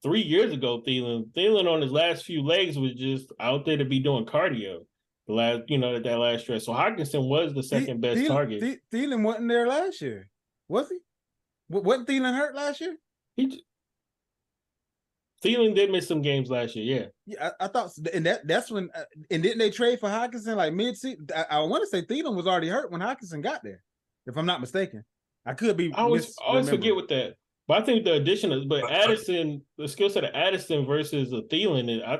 S5: 3 years ago. Thielen on his last few legs was just out there to be doing cardio. That last stretch. So Hockenson was the second best target.
S3: Thielen wasn't there last year, was he? Wasn't Thielen hurt last year?
S5: Thielen did miss some games last year,
S3: yeah. Yeah, I thought, and that's when. And didn't they trade for Hockenson like mid-season? I want to say Thielen was already hurt when Hockenson got there, if I'm not mistaken. I could be.
S5: I always forget with that, but I think the addition of Addison, the skill set of Addison versus a Thielen,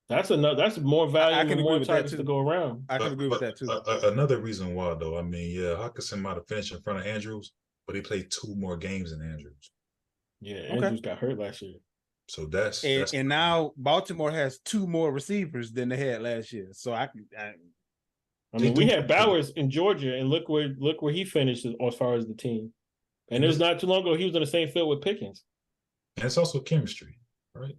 S5: that's more value and more targets to go around.
S3: I can agree with that too.
S4: Another reason why, though, I mean, yeah, Hockenson might have finished in front of Andrews, but he played 2 more games than Andrews.
S5: Yeah, Andrews got hurt last year.
S4: So that's
S3: and now Baltimore has 2 more receivers than they had last year. So I
S5: mean, we had Bowers in Georgia, and look where he finished as far as the team. And it was not too long ago he was on the same field with Pickens.
S4: And it's also chemistry, right?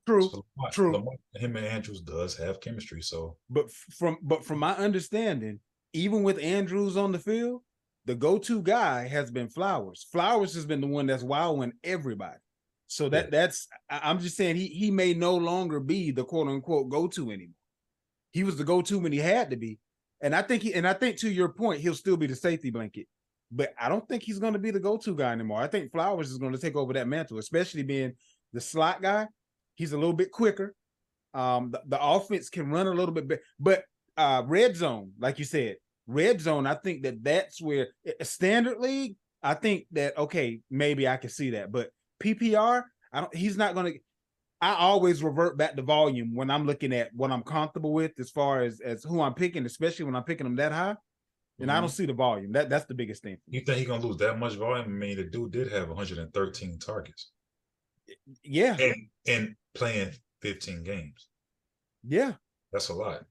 S3: True.
S4: So
S3: True.
S4: Him and Andrews does have chemistry. So,
S3: but from my understanding, even with Andrews on the field, the go-to guy has been Flowers. Flowers has been the one that's wowing everybody. So I'm just saying he may no longer be the quote unquote go-to anymore. He was the go-to when he had to be. And I think to your point, he'll still be the safety blanket. But I don't think he's going to be the go-to guy anymore. I think Flowers is going to take over that mantle, especially being the slot guy. He's a little bit quicker. The offense can run a little bit better. But red zone, like you said, red zone, I think that's where a standard league, I think that, okay, maybe I can see that. But PPR, he's not going to. I always revert back to volume when I'm looking at what I'm comfortable with as far as who I'm picking, especially when I'm picking them that high. And I don't see the volume. That's the biggest thing.
S4: You think he's going to lose that much volume? I mean, the dude did have 113 targets.
S3: Yeah.
S4: And playing 15 games.
S3: Yeah.
S4: That's a lot.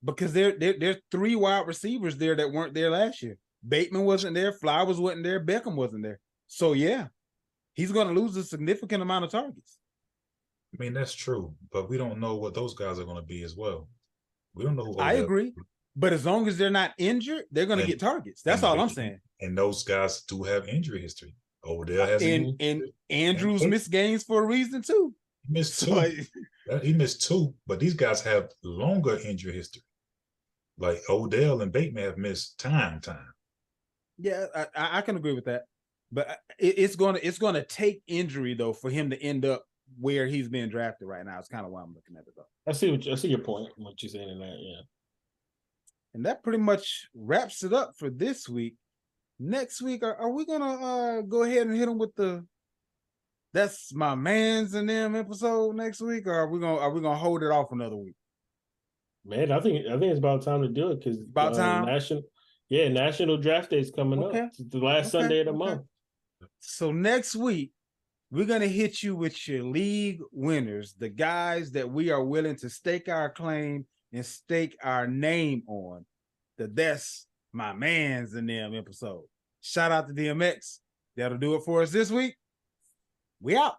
S3: Because there's 3 wide receivers there that weren't there last year. Bateman wasn't there, Flowers wasn't there, Beckham wasn't there. So yeah, he's going to lose a significant amount of targets.
S4: I mean, that's true, but we don't know what those guys are going to be as well. We don't know who
S3: I
S4: Odell-
S3: agree, but as long as they're not injured, they're going to
S4: And-
S3: get targets. That's all I'm saying.
S4: And those guys do have injury history. Odell has
S3: And Andrews missed games for a reason too.
S4: he missed
S3: So,
S4: two.
S3: like,
S4: He missed two, but these guys have longer injury history. Like Odell and Bateman have missed time.
S3: yeah, I can agree with that. But it's gonna take injury though for him to end up where he's being drafted right now. It's kind of why I'm looking at it though.
S5: I see your point. What you're saying in that, yeah.
S3: And that pretty much wraps it up for this week. Next week, are we gonna go ahead and hit them with the "That's My Man's and Them" episode next week, or are we gonna hold it off another week?
S5: Man, I think it's about time to do it because
S3: About time?
S5: National Draft Day is coming
S3: Okay.
S5: up. It's the last Sunday of the month.
S3: So next week, we're gonna hit you with your league winners, the guys that we are willing to stake our claim and stake our name on. That's my man's and them episode. Shout out to DMX. That'll do it for us this week. We out.